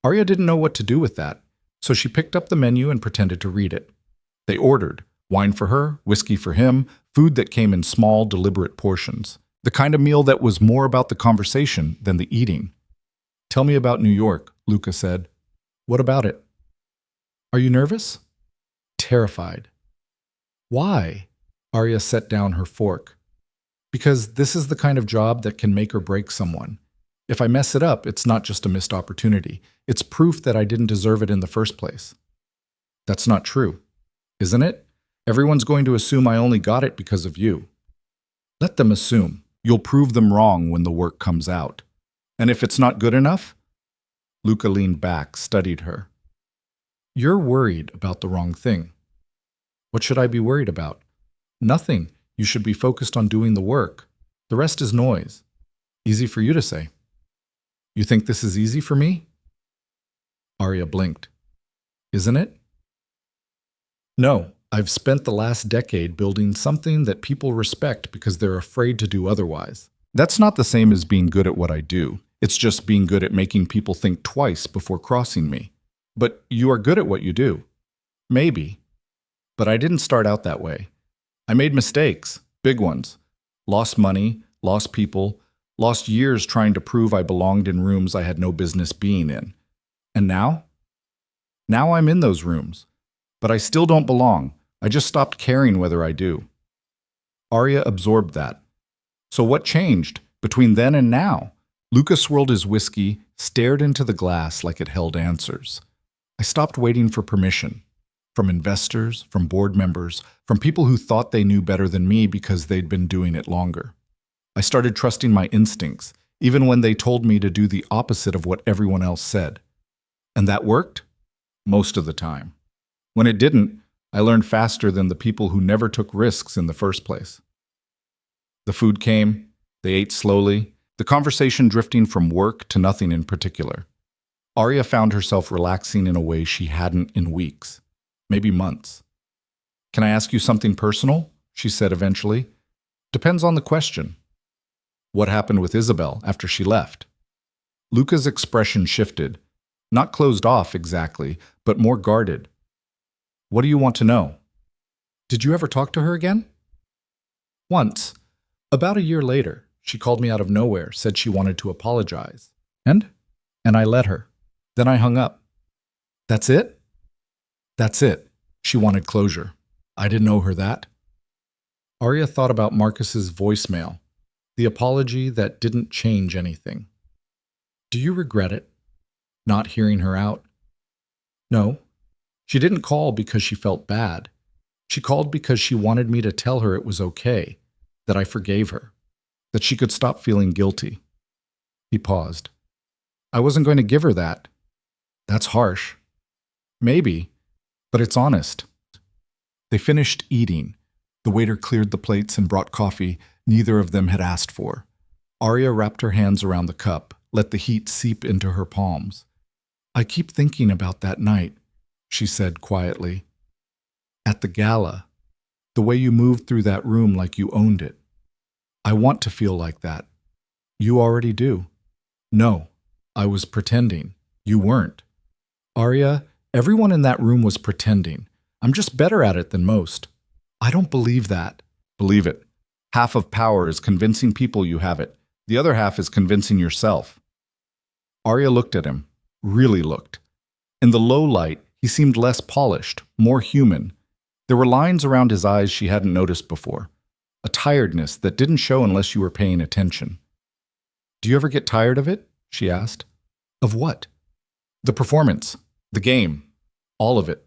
Arya didn't know what to do with that, so she picked up the menu and pretended to read it. They ordered wine for her, whiskey for him, food that came in small, deliberate portions. The kind of meal that was more about the conversation than the eating. "Tell me about New York," Luca said. "What about it?" "Are you nervous?" "Terrified." "Why?" Arya set down her fork. "Because this is the kind of job that can make or break someone. If I mess it up, it's not just a missed opportunity. It's proof that I didn't deserve it in the first place." "That's not true, isn't it? Everyone's going to assume I only got it because of you." "Let them assume. You'll prove them wrong when the work comes out. And if it's not good enough?" Luca leaned back, studied her. "You're worried about the wrong thing." "What should I be worried about?" "Nothing. You should be focused on doing the work. The rest is noise." "Easy for you to say." "You think this is easy for me?" Arya blinked. "Isn't it?" "No. I've spent the last decade building something that people respect because they're afraid to do otherwise. That's not the same as being good at what I do. It's just being good at making people think twice before crossing me. But you are good at what you do." "Maybe. But I didn't start out that way. I made mistakes, big ones. Lost money, lost people, lost years trying to prove I belonged in rooms I had no business being in. And now? Now I'm in those rooms. But I still don't belong. I just stopped caring whether I do." Arya absorbed that. "So what changed between then and now?" Luca swirled his whiskey, stared into the glass like it held answers. "I stopped waiting for permission. From investors, from board members, from people who thought they knew better than me because they'd been doing it longer. I started trusting my instincts, even when they told me to do the opposite of what everyone else said. And that worked? Most of the time. When it didn't, I learned faster than the people who never took risks in the first place." The food came. They ate slowly, the conversation drifting from work to nothing in particular. Arya found herself relaxing in a way she hadn't in weeks, maybe months. "Can I ask you something personal?" she said eventually. "Depends on the question." "What happened with Isabel after she left?" Luca's expression shifted, not closed off exactly, but more guarded. "What do you want to know?" "Did you ever talk to her again?" "Once. About a year later, she called me out of nowhere, said she wanted to apologize. And I let her. Then I hung up." "That's it?" "That's it. She wanted closure. I didn't owe her that." Arya thought about Marcus's voicemail, the apology that didn't change anything. "Do you regret it? Not hearing her out?" "No. She didn't call because she felt bad. She called because she wanted me to tell her it was okay, that I forgave her, that she could stop feeling guilty." He paused. "I wasn't going to give her that." "That's harsh." "Maybe, but it's honest." They finished eating. The waiter cleared the plates and brought coffee neither of them had asked for. Arya wrapped her hands around the cup, let the heat seep into her palms. "I keep thinking about that night," she said quietly. "At the gala, the way you moved through that room like you owned it. I want to feel like that." "You already do." "No, I was pretending." You weren't. Arya, everyone in that room was pretending. I'm just better at it than most. I don't believe that. Believe it. Half of power is convincing people you have it. The other half is convincing yourself. Arya looked at him. Really looked. In the low light, he seemed less polished, more human. There were lines around his eyes she hadn't noticed before. A tiredness that didn't show unless you were paying attention. Do you ever get tired of it? She asked. Of what? The performance. The game. All of it.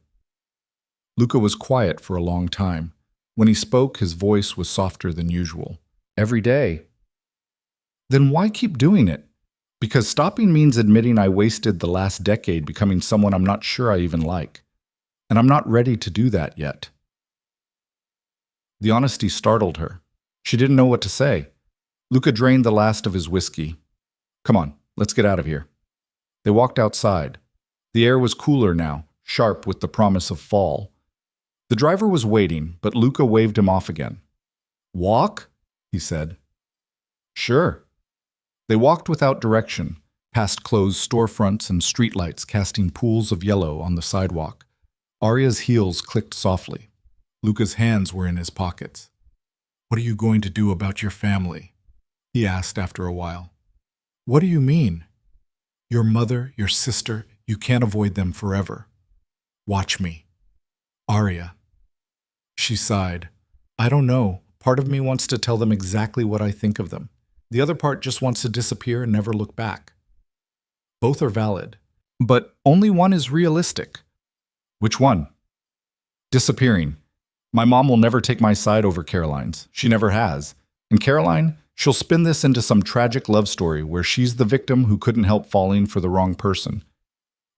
Luca was quiet for a long time. When he spoke, his voice was softer than usual. Every day. Then why keep doing it? Because stopping means admitting I wasted the last decade becoming someone I'm not sure I even like. And I'm not ready to do that yet. The honesty startled her. She didn't know what to say. Luca drained the last of his whiskey. Come on, let's get out of here. They walked outside. The air was cooler now, sharp with the promise of fall. The driver was waiting, but Luca waved him off again. Walk? He said. Sure. They walked without direction, past closed storefronts and streetlights casting pools of yellow on the sidewalk. Arya's heels clicked softly. Luca's hands were in his pockets. What are you going to do about your family? He asked after a while. What do you mean? Your mother, your sister, you can't avoid them forever. Watch me. Arya. She sighed. I don't know. Part of me wants to tell them exactly what I think of them. The other part just wants to disappear and never look back. Both are valid. But only one is realistic. Which one? Disappearing. My mom will never take my side over Caroline's. She never has. And Caroline, she'll spin this into some tragic love story where she's the victim who couldn't help falling for the wrong person.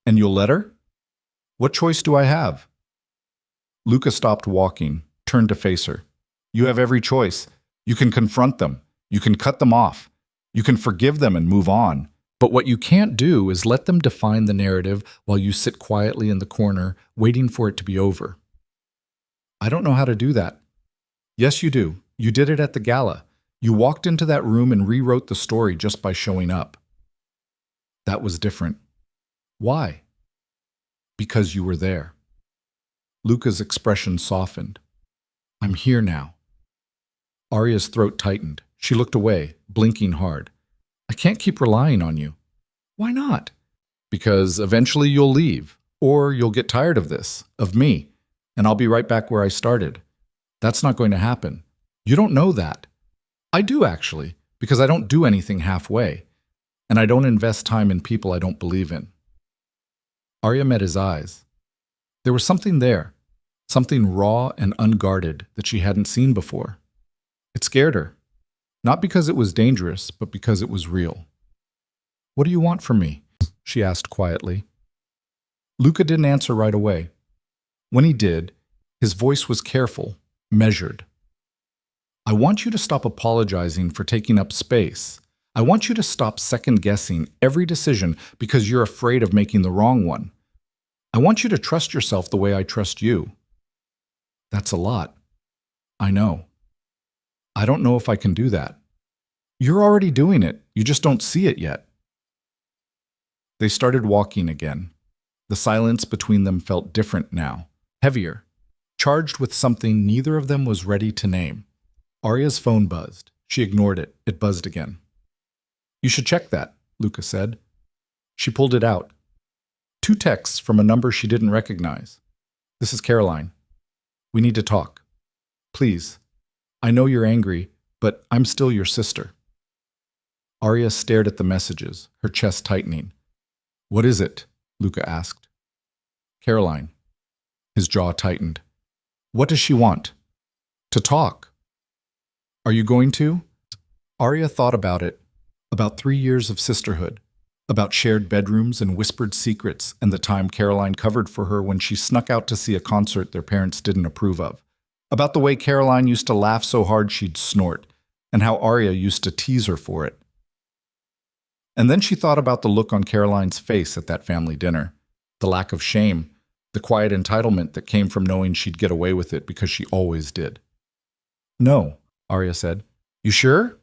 And you'll let her? What choice do I have? Luca stopped walking, turned to face her. You have every choice. You can confront them. You can cut them off. You can forgive them and move on. But what you can't do is let them define the narrative while you sit quietly in the corner, waiting for it to be over. I don't know how to do that. Yes, you do. You did it at the gala. You walked into that room and rewrote the story just by showing up. That was different. Why? Because you were there. Luca's expression softened. I'm here now. Arya's throat tightened. She looked away, blinking hard. I can't keep relying on you. Why not? Because eventually you'll leave, or you'll get tired of this, of me, and I'll be right back where I started. That's not going to happen. You don't know that. I do, actually, because I don't do anything halfway, and I don't invest time in people I don't believe in. Arya met his eyes. There was something there, something raw and unguarded that she hadn't seen before. It scared her. Not because it was dangerous, but because it was real. What do you want from me? She asked quietly. Luca didn't answer right away. When he did, his voice was careful, measured. I want you to stop apologizing for taking up space. I want you to stop second-guessing every decision because you're afraid of making the wrong one. I want you to trust yourself the way I trust you. That's a lot. I know. I don't know if I can do that. You're already doing it. You just don't see it yet. They started walking again. The silence between them felt different now, heavier, charged with something neither of them was ready to name. Arya's phone buzzed. She ignored it. It buzzed again. You should check that, Luca said. She pulled it out. 2 texts from a number she didn't recognize. This is Caroline. We need to talk. Please. I know you're angry, but I'm still your sister. Arya stared at the messages, her chest tightening. What is it? Luca asked. Caroline. His jaw tightened. What does she want? To talk. Are you going to? Arya thought about it, about 3 years of sisterhood, about shared bedrooms and whispered secrets and the time Caroline covered for her when she snuck out to see a concert their parents didn't approve of, about the way Caroline used to laugh so hard she'd snort, and how Arya used to tease her for it. And then she thought about the look on Caroline's face at that family dinner, the lack of shame, the quiet entitlement that came from knowing she'd get away with it because she always did. No, Arya said. You sure?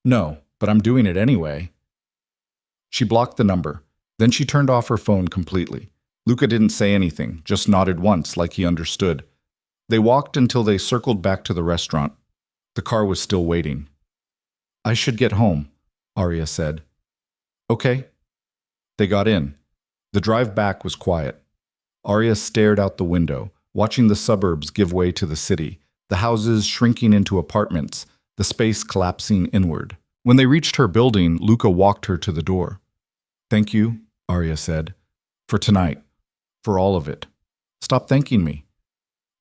No, but I'm doing it anyway. She blocked the number. Then she turned off her phone completely. Luca didn't say anything, just nodded once like he understood. They walked until they circled back to the restaurant. The car was still waiting. "I should get home," Arya said. "Okay." They got in. The drive back was quiet. Arya stared out the window, watching the suburbs give way to the city, the houses shrinking into apartments, the space collapsing inward. When they reached her building, Luca walked her to the door. "Thank you," Arya said, "for tonight, for all of it. Stop thanking me."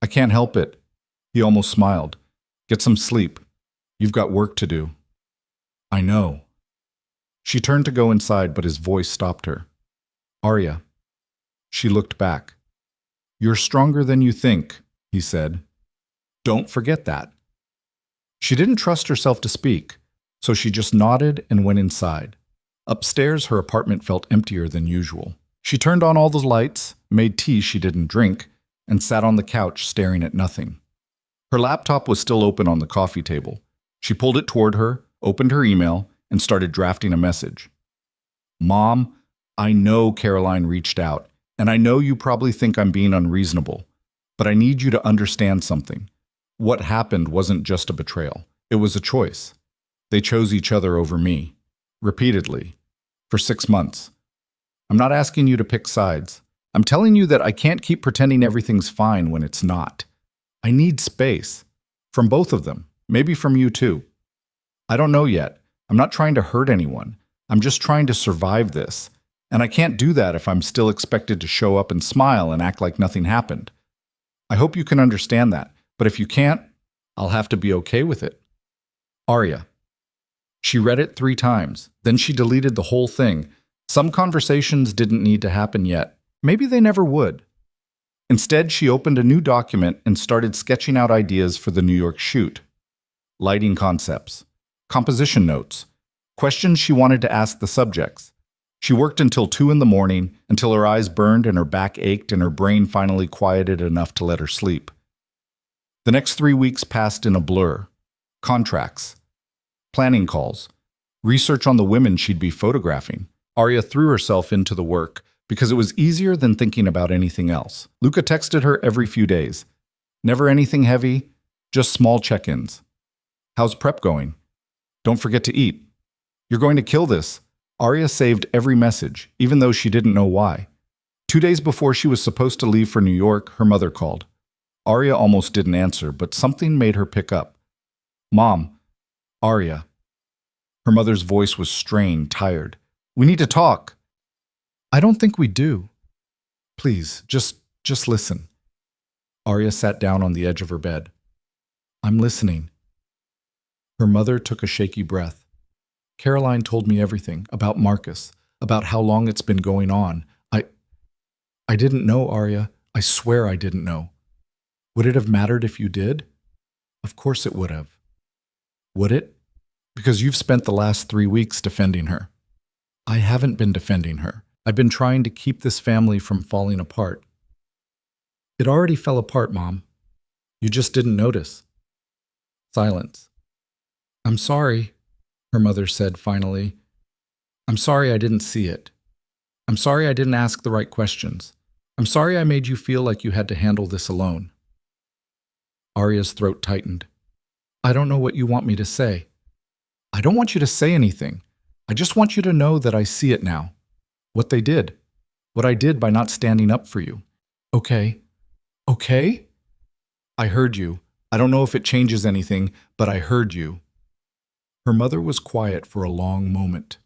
"I can't help it." He almost smiled. "Get some sleep. You've got work to do." "I know." She turned to go inside, but his voice stopped her. "Arya." She looked back. "You're stronger than you think," he said. "Don't forget that." She didn't trust herself to speak, so she just nodded and went inside. Upstairs, her apartment felt emptier than usual. She turned on all the lights, made tea she didn't drink, and sat on the couch staring at nothing. Her laptop was still open on the coffee table. She pulled it toward her, opened her email, and started drafting a message. "Mom, I know Caroline reached out, and I know you probably think I'm being unreasonable, but I need you to understand something. What happened wasn't just a betrayal. It was a choice. They chose each other over me. Repeatedly. For 6 months. I'm not asking you to pick sides. I'm telling you that I can't keep pretending everything's fine when it's not. I need space. From both of them. Maybe from you too. I don't know yet. I'm not trying to hurt anyone. I'm just trying to survive this. And I can't do that if I'm still expected to show up and smile and act like nothing happened. I hope you can understand that. But if you can't, I'll have to be okay with it. Arya." She read it 3 times. Then she deleted the whole thing. Some conversations didn't need to happen yet. Maybe they never would. Instead, she opened a new document and started sketching out ideas for the New York shoot. Lighting concepts. Composition notes. Questions she wanted to ask the subjects. She worked until 2 in the morning, until her eyes burned and her back ached and her brain finally quieted enough to let her sleep. The next 3 weeks passed in a blur. Contracts. Planning calls. Research on the women she'd be photographing. Arya threw herself into the work because it was easier than thinking about anything else. Luca texted her every few days. Never anything heavy, just small check-ins. "How's prep going? Don't forget to eat. You're going to kill this." Arya saved every message, even though she didn't know why. 2 days before she was supposed to leave for New York, her mother called. Arya almost didn't answer, but something made her pick up. "Mom." "Arya." Her mother's voice was strained, tired. "We need to talk." "I don't think we do. Please, just listen." Arya sat down on the edge of her bed. "I'm listening." Her mother took a shaky breath. "Caroline told me everything, about Marcus, about how long it's been going on. I didn't know, Arya. I swear I didn't know. Would it have mattered if you did? Of course it would have. Would it? Because you've spent the last 3 weeks defending her. I haven't been defending her. I've been trying to keep this family from falling apart." "It already fell apart, Mom. You just didn't notice." Silence. "I'm sorry," her mother said finally. "I'm sorry I didn't see it. I'm sorry I didn't ask the right questions. I'm sorry I made you feel like you had to handle this alone." Arya's throat tightened. "I don't know what you want me to say." "I don't want you to say anything. I just want you to know that I see it now. What they did. What I did by not standing up for you." "Okay. Okay?" "I heard you. I don't know if it changes anything, but I heard you." Her mother was quiet for a long moment.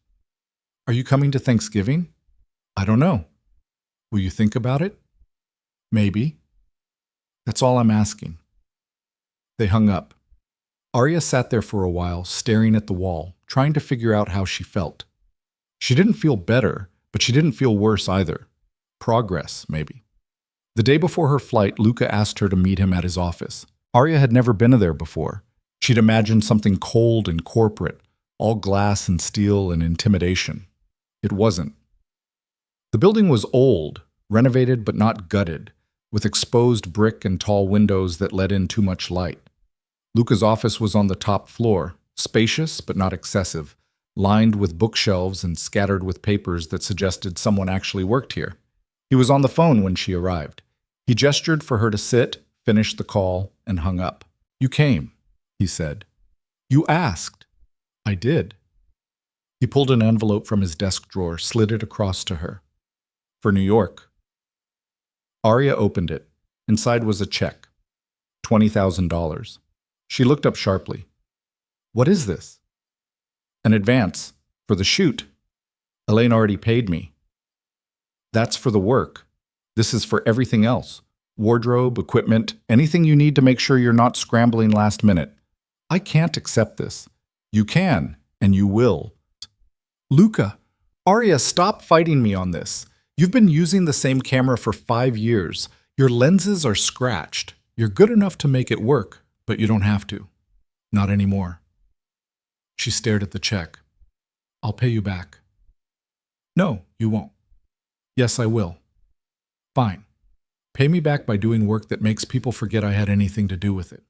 "Are you coming to Thanksgiving?" "I don't know." "Will you think about it?" "Maybe." "That's all I'm asking." They hung up. Arya sat there for a while, staring at the wall, trying to figure out how she felt. She didn't feel better, but she didn't feel worse either. Progress, maybe. The day before her flight, Luca asked her to meet him at his office. Arya had never been there before. She'd imagined something cold and corporate, all glass and steel and intimidation. It wasn't. The building was old, renovated but not gutted, with exposed brick and tall windows that let in too much light. Luca's office was on the top floor, spacious but not excessive, lined with bookshelves and scattered with papers that suggested someone actually worked here. He was on the phone when she arrived. He gestured for her to sit, finished the call, and hung up. "You came," he said. "You asked." "I did." He pulled an envelope from his desk drawer, slid it across to her. "For New York." Arya opened it. Inside was a check. $20,000. She looked up sharply. "What is this?" "An advance. For the shoot. Elaine already paid me." "That's for the work. This is for everything else. Wardrobe, equipment, anything you need to make sure you're not scrambling last minute. I can't accept this." "You can, and you will." "Luca, Arya, stop fighting me on this. You've been using the same camera for 5 years. Your lenses are scratched. You're good enough to make it work, but you don't have to. Not anymore." She stared at the check. "I'll pay you back." "No, you won't." "Yes, I will." "Fine. Pay me back by doing work that makes people forget I had anything to do with it."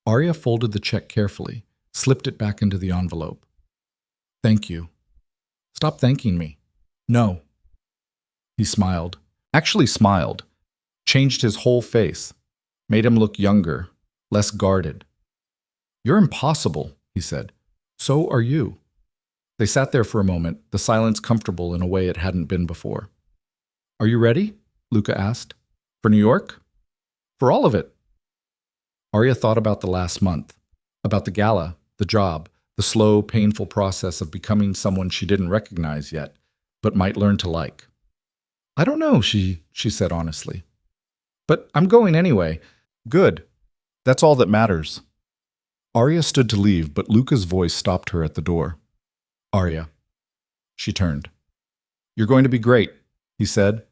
Arya folded the check carefully, slipped it back into the envelope. "Thank you." "Stop thanking me." "No." He smiled. Actually smiled. Changed his whole face. Made him look younger, less guarded. "You're impossible," he said. "So are you." They sat there for a moment, the silence comfortable in a way it hadn't been before. "Are you ready?" Luca asked. "For New York?" "For all of it." Arya thought about the last month, about the gala, the job, the slow, painful process of becoming someone she didn't recognize yet, but might learn to like. "I don't know," she said honestly. "But I'm going anyway." "Good. That's all that matters." Arya stood to leave, but Luca's voice stopped her at the door. "Arya." She turned. "You're going to be great," he said.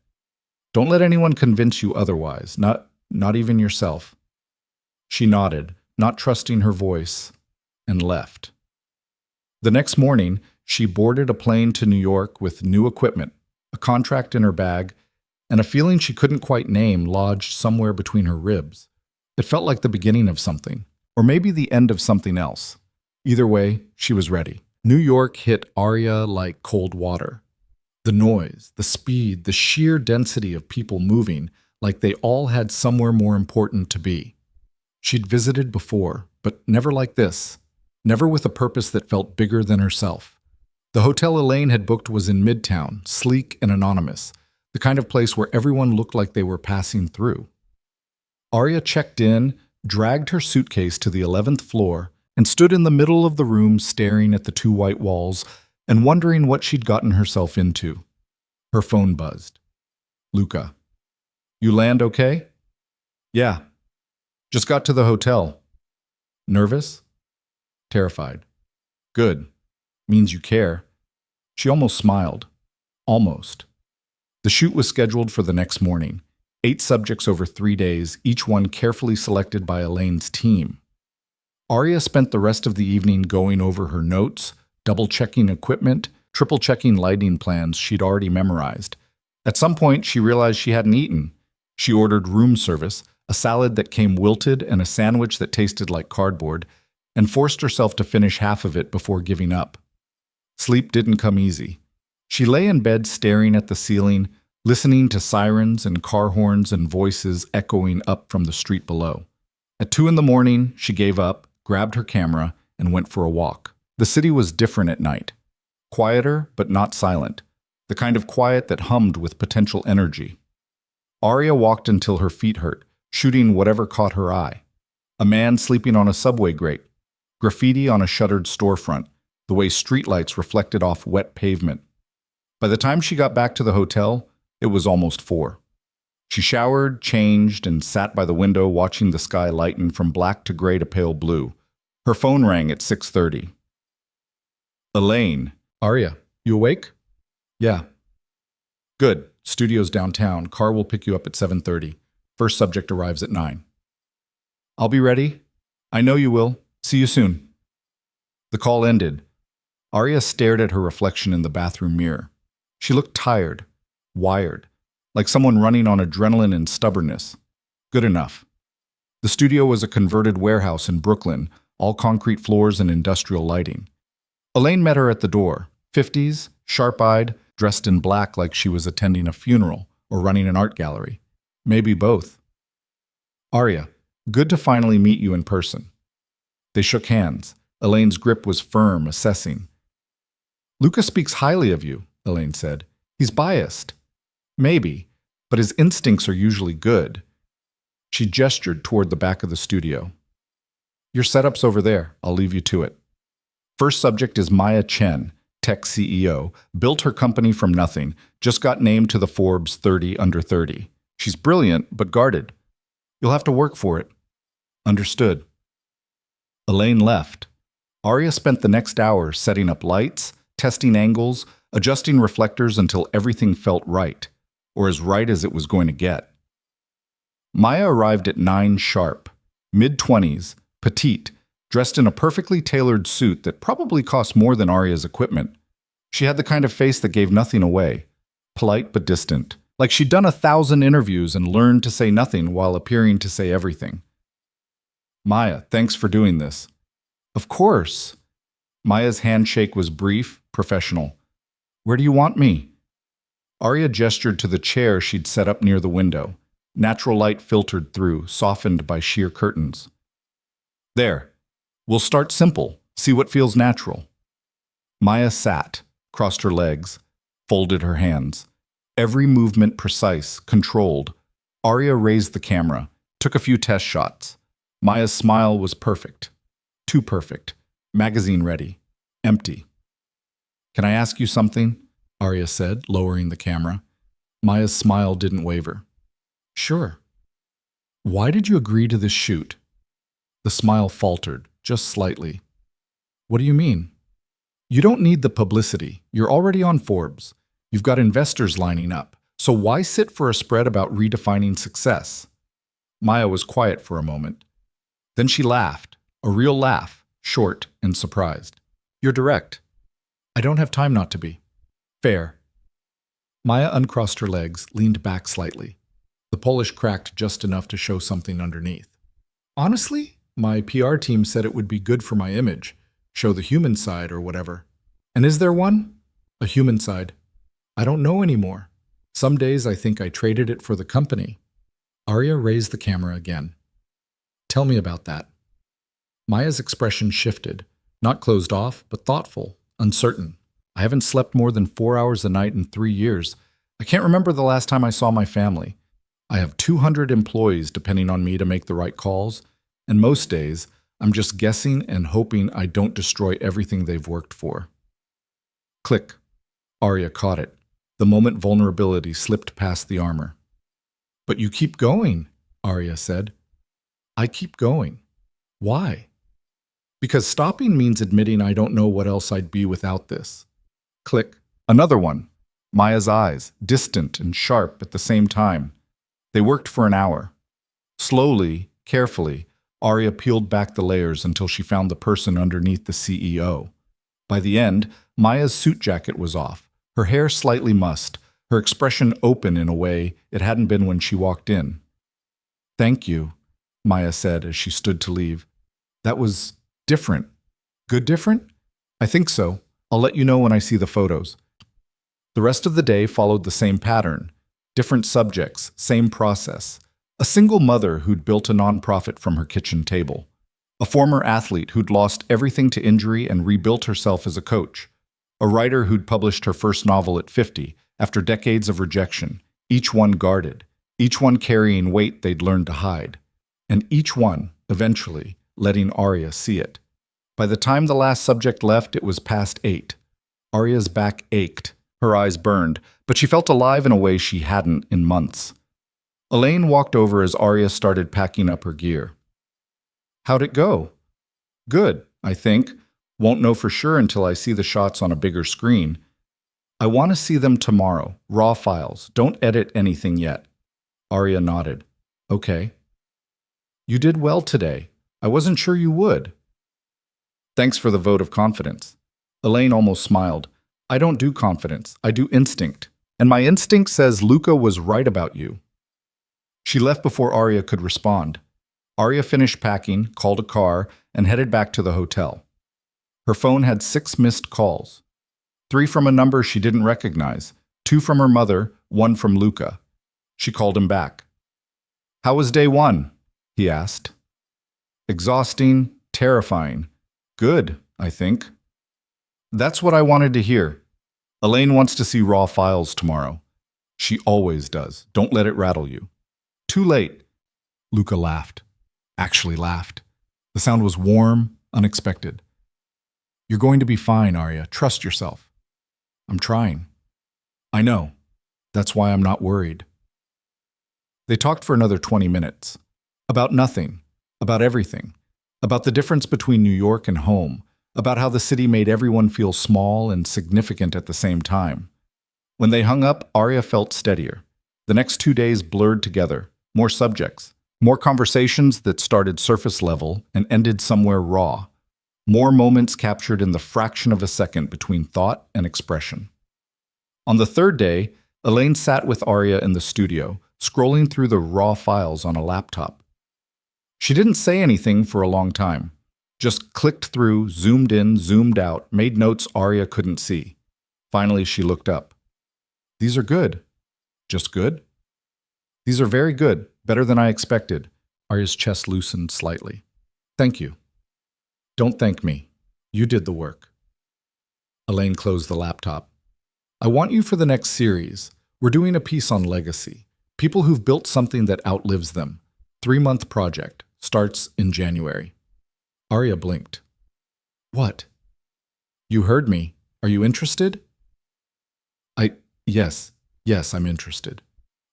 "Don't let anyone convince you otherwise, not even yourself." She nodded, not trusting her voice, and left. The next morning, she boarded a plane to New York with new equipment, a contract in her bag, and a feeling she couldn't quite name lodged somewhere between her ribs. It felt like the beginning of something, or maybe the end of something else. Either way, she was ready. New York hit Arya like cold water. The noise, the speed, the sheer density of people moving, like they all had somewhere more important to be. She'd visited before, but never like this. Never with a purpose that felt bigger than herself. The hotel Elaine had booked was in Midtown, sleek and anonymous, the kind of place where everyone looked like they were passing through. Arya checked in, dragged her suitcase to the 11th floor, and stood in the middle of the room staring at the 2 white walls and wondering what she'd gotten herself into. Her phone buzzed. "Luca. You land okay?" "Yeah. Just got to the hotel." "Nervous?" "Terrified." "Good. Means you care." She almost smiled. Almost. The shoot was scheduled for the next morning. 8 subjects over 3 days, each one carefully selected by Elaine's team. Arya spent the rest of the evening going over her notes, double-checking equipment, triple-checking lighting plans she'd already memorized. At some point, she realized she hadn't eaten. She ordered room service, a salad that came wilted and a sandwich that tasted like cardboard, and forced herself to finish half of it before giving up. Sleep didn't come easy. She lay in bed staring at the ceiling, listening to sirens and car horns and voices echoing up from the street below. At 2 in the morning, she gave up, grabbed her camera, and went for a walk. The city was different at night. Quieter, but not silent. The kind of quiet that hummed with potential energy. Arya walked until her feet hurt, shooting whatever caught her eye. A man sleeping on a subway grate. Graffiti on a shuttered storefront, the way streetlights reflected off wet pavement. By the time she got back to the hotel, it was almost 4. She showered, changed, and sat by the window watching the sky lighten from black to gray to pale blue. Her phone rang at 6:30. "Elaine." "Arya, you awake?" "Yeah." "Good. Studio's downtown. Car will pick you up at 7:30. First subject arrives at 9. "I'll be ready." "I know you will. See you soon." The call ended. Arya stared at her reflection in the bathroom mirror. She looked tired, wired, like someone running on adrenaline and stubbornness. Good enough. The studio was a converted warehouse in Brooklyn, all concrete floors and industrial lighting. Elaine met her at the door, 50s, sharp-eyed, dressed in black like she was attending a funeral or running an art gallery. Maybe both. Arya, good to finally meet you in person. They shook hands. Elaine's grip was firm, assessing. Luca speaks highly of you, Elaine said. He's biased. Maybe, but his instincts are usually good. She gestured toward the back of the studio. Your setup's over there. I'll leave you to it. First subject is Maya Chen, tech CEO, built her company from nothing, just got named to the Forbes 30 under 30. She's brilliant, but guarded. You'll have to work for it. Understood. Elaine left. Arya spent the next hour setting up lights, testing angles, adjusting reflectors until everything felt right, or as right as it was going to get. Maya arrived at 9 sharp, mid-20s, petite, dressed in a perfectly tailored suit that probably cost more than Arya's equipment. She had the kind of face that gave nothing away, polite but distant, like she'd done 1,000 interviews and learned to say nothing while appearing to say everything. Maya, thanks for doing this. Of course. Maya's handshake was brief, professional. Where do you want me? Arya gestured to the chair she'd set up near the window. Natural light filtered through, softened by sheer curtains. There. We'll start simple, see what feels natural. Maya sat, crossed her legs, folded her hands. Every movement precise, controlled. Arya raised the camera, took a few test shots. Maya's smile was perfect. Too perfect. Magazine ready. Empty. Can I ask you something? Arya said, lowering the camera. Maya's smile didn't waver. Sure. Why did you agree to this shoot? The smile faltered, just slightly. What do you mean? You don't need the publicity. You're already on Forbes. You've got investors lining up. So why sit for a spread about redefining success? Maya was quiet for a moment. Then she laughed, a real laugh, short and surprised. You're direct. I don't have time not to be. Fair. Maya uncrossed her legs, leaned back slightly. The Polish cracked just enough to show something underneath. Honestly, my PR team said it would be good for my image, show the human side or whatever. And is there one? A human side. I don't know anymore. Some days I think I traded it for the company. Arya raised the camera again. Tell me about that. Maya's expression shifted, not closed off, but thoughtful, uncertain. I haven't slept more than 4 hours a night in 3 years. I can't remember the last time I saw my family. I have 200 employees depending on me to make the right calls, and most days, I'm just guessing and hoping I don't destroy everything they've worked for. Click. Arya caught it. The moment vulnerability slipped past the armor. But you keep going, Arya said. I keep going. Why? Because stopping means admitting I don't know what else I'd be without this. Click. Another one. Maya's eyes, distant and sharp at the same time. They worked for an hour. Slowly, carefully, Arya peeled back the layers until she found the person underneath the CEO. By the end, Maya's suit jacket was off, her hair slightly mussed, her expression open in a way it hadn't been when she walked in. Thank you, Maya said as she stood to leave. That was different. Good different? I think so. I'll let you know when I see the photos. The rest of the day followed the same pattern. Different subjects, same process. A single mother who'd built a nonprofit from her kitchen table. A former athlete who'd lost everything to injury and rebuilt herself as a coach. A writer who'd published her first novel at 50, after decades of rejection, each one guarded, each one carrying weight they'd learned to hide, and each one, eventually, letting Arya see it. By the time the last subject left, it was past 8. Arya's back ached, her eyes burned, but she felt alive in a way she hadn't in months. Elaine walked over as Arya started packing up her gear. How'd it go? Good, I think. Won't know for sure until I see the shots on a bigger screen. I want to see them tomorrow, raw files. Don't edit anything yet. Arya nodded. Okay. You did well today. I wasn't sure you would. Thanks for the vote of confidence. Elaine almost smiled. I don't do confidence. I do instinct. And my instinct says Luca was right about you. She left before Arya could respond. Arya finished packing, called a car, and headed back to the hotel. Her phone had 6 missed calls. 3 from a number she didn't recognize, 2 from her mother, 1 from Luca. She called him back. "How was day 1?" he asked. "Exhausting, terrifying. Good, I think." "That's what I wanted to hear. Elaine wants to see raw files tomorrow. She always does. Don't let it rattle you." "Too late." Luca laughed. Actually laughed. The sound was warm, unexpected. "You're going to be fine, Arya. Trust yourself." "I'm trying." "I know. That's why I'm not worried." They talked for another 20 minutes. About nothing. About everything. About the difference between New York and home. About how the city made everyone feel small and significant at the same time. When they hung up, Arya felt steadier. The next 2 days blurred together. More subjects. More conversations that started surface level and ended somewhere raw. More moments captured in the fraction of a second between thought and expression. On the 3rd day, Elaine sat with Arya in the studio, scrolling through the raw files on a laptop. She didn't say anything for a long time. Just clicked through, zoomed in, zoomed out, made notes Arya couldn't see. Finally, she looked up. "These are good." "Just good?" "These are very good, better than I expected." Arya's chest loosened slightly. "Thank you." "Don't thank me. You did the work." Elaine closed the laptop. "I want you for the next series. We're doing a piece on legacy. People who've built something that outlives them. 3-month project. Starts in January." Arya blinked. "What?" "You heard me. Are you interested?" Yes, I'm interested."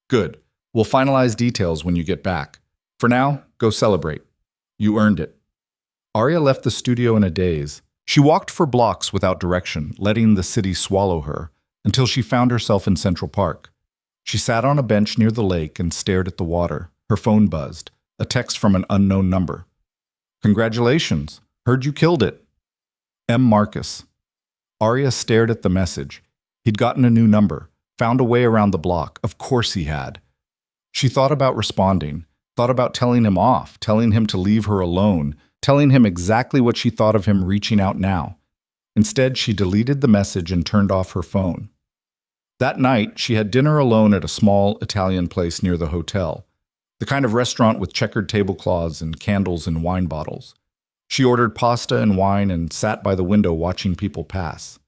"Good. We'll finalize details when you get back. For now, go celebrate. You earned it." Arya left the studio in a daze. She walked for blocks without direction, letting the city swallow her, until she found herself in Central Park. She sat on a bench near the lake and stared at the water. Her phone buzzed. A text from an unknown number. "Congratulations. Heard you killed it. M. Marcus." Arya stared at the message. He'd gotten a new number, found a way around the block. Of course he had. She thought about responding, thought about telling him off, telling him to leave her alone, telling him exactly what she thought of him reaching out now. Instead, she deleted the message and turned off her phone. That night, she had dinner alone at a small Italian place near the hotel, the kind of restaurant with checkered tablecloths and candles and wine bottles. She ordered pasta and wine and sat by the window watching people pass.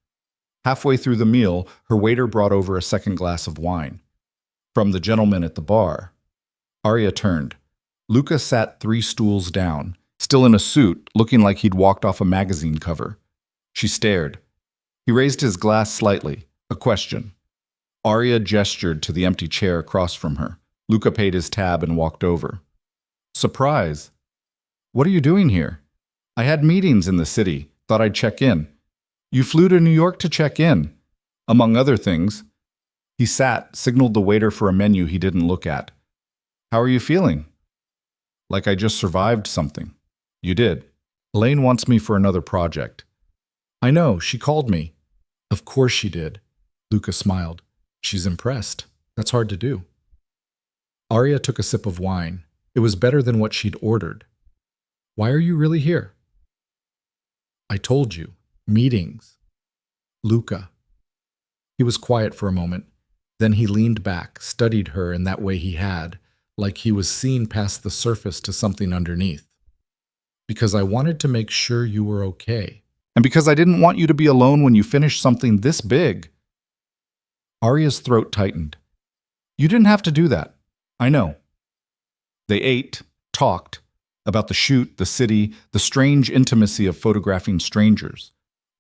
Halfway through the meal, her waiter brought over a second glass of wine. From the gentleman at the bar. Arya turned. Luca sat 3 stools down, still in a suit, looking like he'd walked off a magazine cover. She stared. He raised his glass slightly. A question. Arya gestured to the empty chair across from her. Luca paid his tab and walked over. "Surprise. What are you doing here?" "I had meetings in the city. Thought I'd check in." "You flew to New York to check in?" "Among other things." He sat, signaled the waiter for a menu he didn't look at. "How are you feeling?" "Like I just survived something." "You did." "Elaine wants me for another project." "I know, she called me." "Of course she did." Luca smiled. "She's impressed. That's hard to do." Arya took a sip of wine. It was better than what she'd ordered. "Why are you really here?" "I told you. Meetings." "Luca." He was quiet for a moment. Then he leaned back, studied her in that way he had, like he was seeing past the surface to something underneath. "Because I wanted to make sure you were okay. And because I didn't want you to be alone when you finished something this big." Arya's throat tightened. "You didn't have to do that. I know." They ate, talked, about the shoot, the city, the strange intimacy of photographing strangers.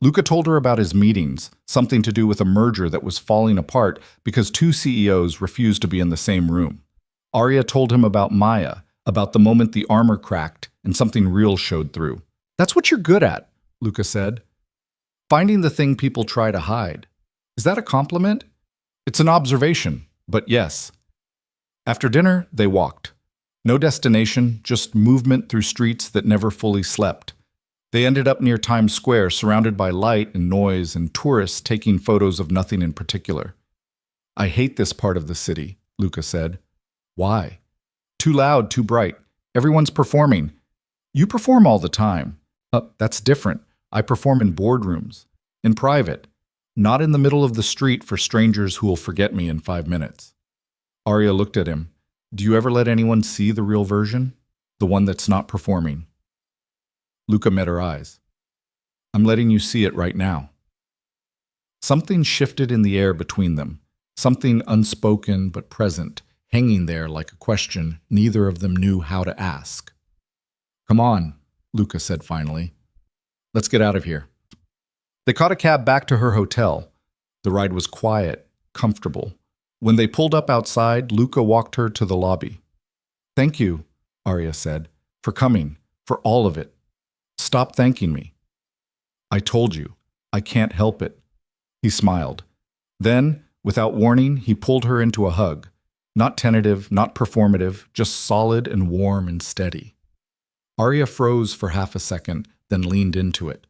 Luca told her about his meetings, something to do with a merger that was falling apart because 2 CEOs refused to be in the same room. Arya told him about Maya, about the moment the armor cracked and something real showed through. "That's what you're good at," Luca said. "Finding the thing people try to hide. Is that a compliment?" "It's an observation, but yes." After dinner, they walked. No destination, just movement through streets that never fully slept. They ended up near Times Square, surrounded by light and noise and tourists taking photos of nothing in particular. "I hate this part of the city," Luca said. "Why?" "Too loud, too bright. Everyone's performing." "You perform all the time." That's different. I perform in boardrooms, in private, not in the middle of the street for strangers who will forget me in 5 minutes. Arya looked at him. Do you ever let anyone see the real version? The one that's not performing? Luca met her eyes. I'm letting you see it right now. Something shifted in the air between them, something unspoken but present, hanging there like a question neither of them knew how to ask. Come on, Luca said finally. Let's get out of here. They caught a cab back to her hotel. The ride was quiet, comfortable. When they pulled up outside, Luca walked her to the lobby. Thank you, Arya said, for coming, for all of it. Stop thanking me. I told you, I can't help it. He smiled. Then, without warning, he pulled her into a hug. Not tentative, not performative, just solid and warm and steady. Arya froze for half a second, then leaned into it.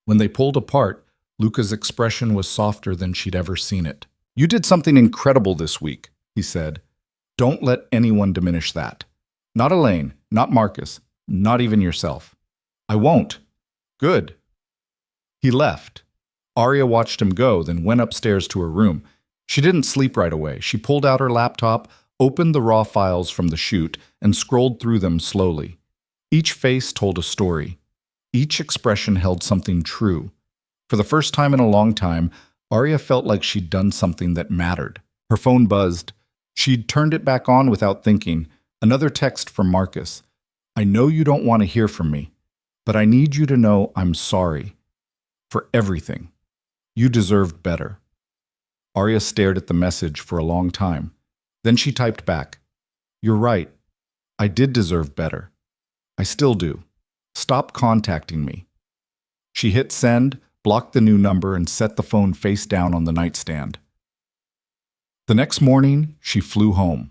When they pulled apart, Luca's expression was softer than she'd ever seen it. You did something incredible this week, he said. Don't let anyone diminish that. Not Elaine, not Marcus, not even yourself. I won't. Good. He left. Arya watched him go, then went upstairs to her room. She didn't sleep right away. She pulled out her laptop, opened the raw files from the shoot, and scrolled through them slowly. Each face told a story. Each expression held something true. For the first time in a long time, Arya felt like she'd done something that mattered. Her phone buzzed. She'd turned it back on without thinking. Another text from Marcus. I know you don't want to hear from me, but I need you to know I'm sorry. For everything. You deserved better. Arya stared at the message for a long time. Then she typed back. You're right. I did deserve better. I still do. Stop contacting me. She hit send, blocked the new number, and set the phone face down on the nightstand. The next morning, she flew home.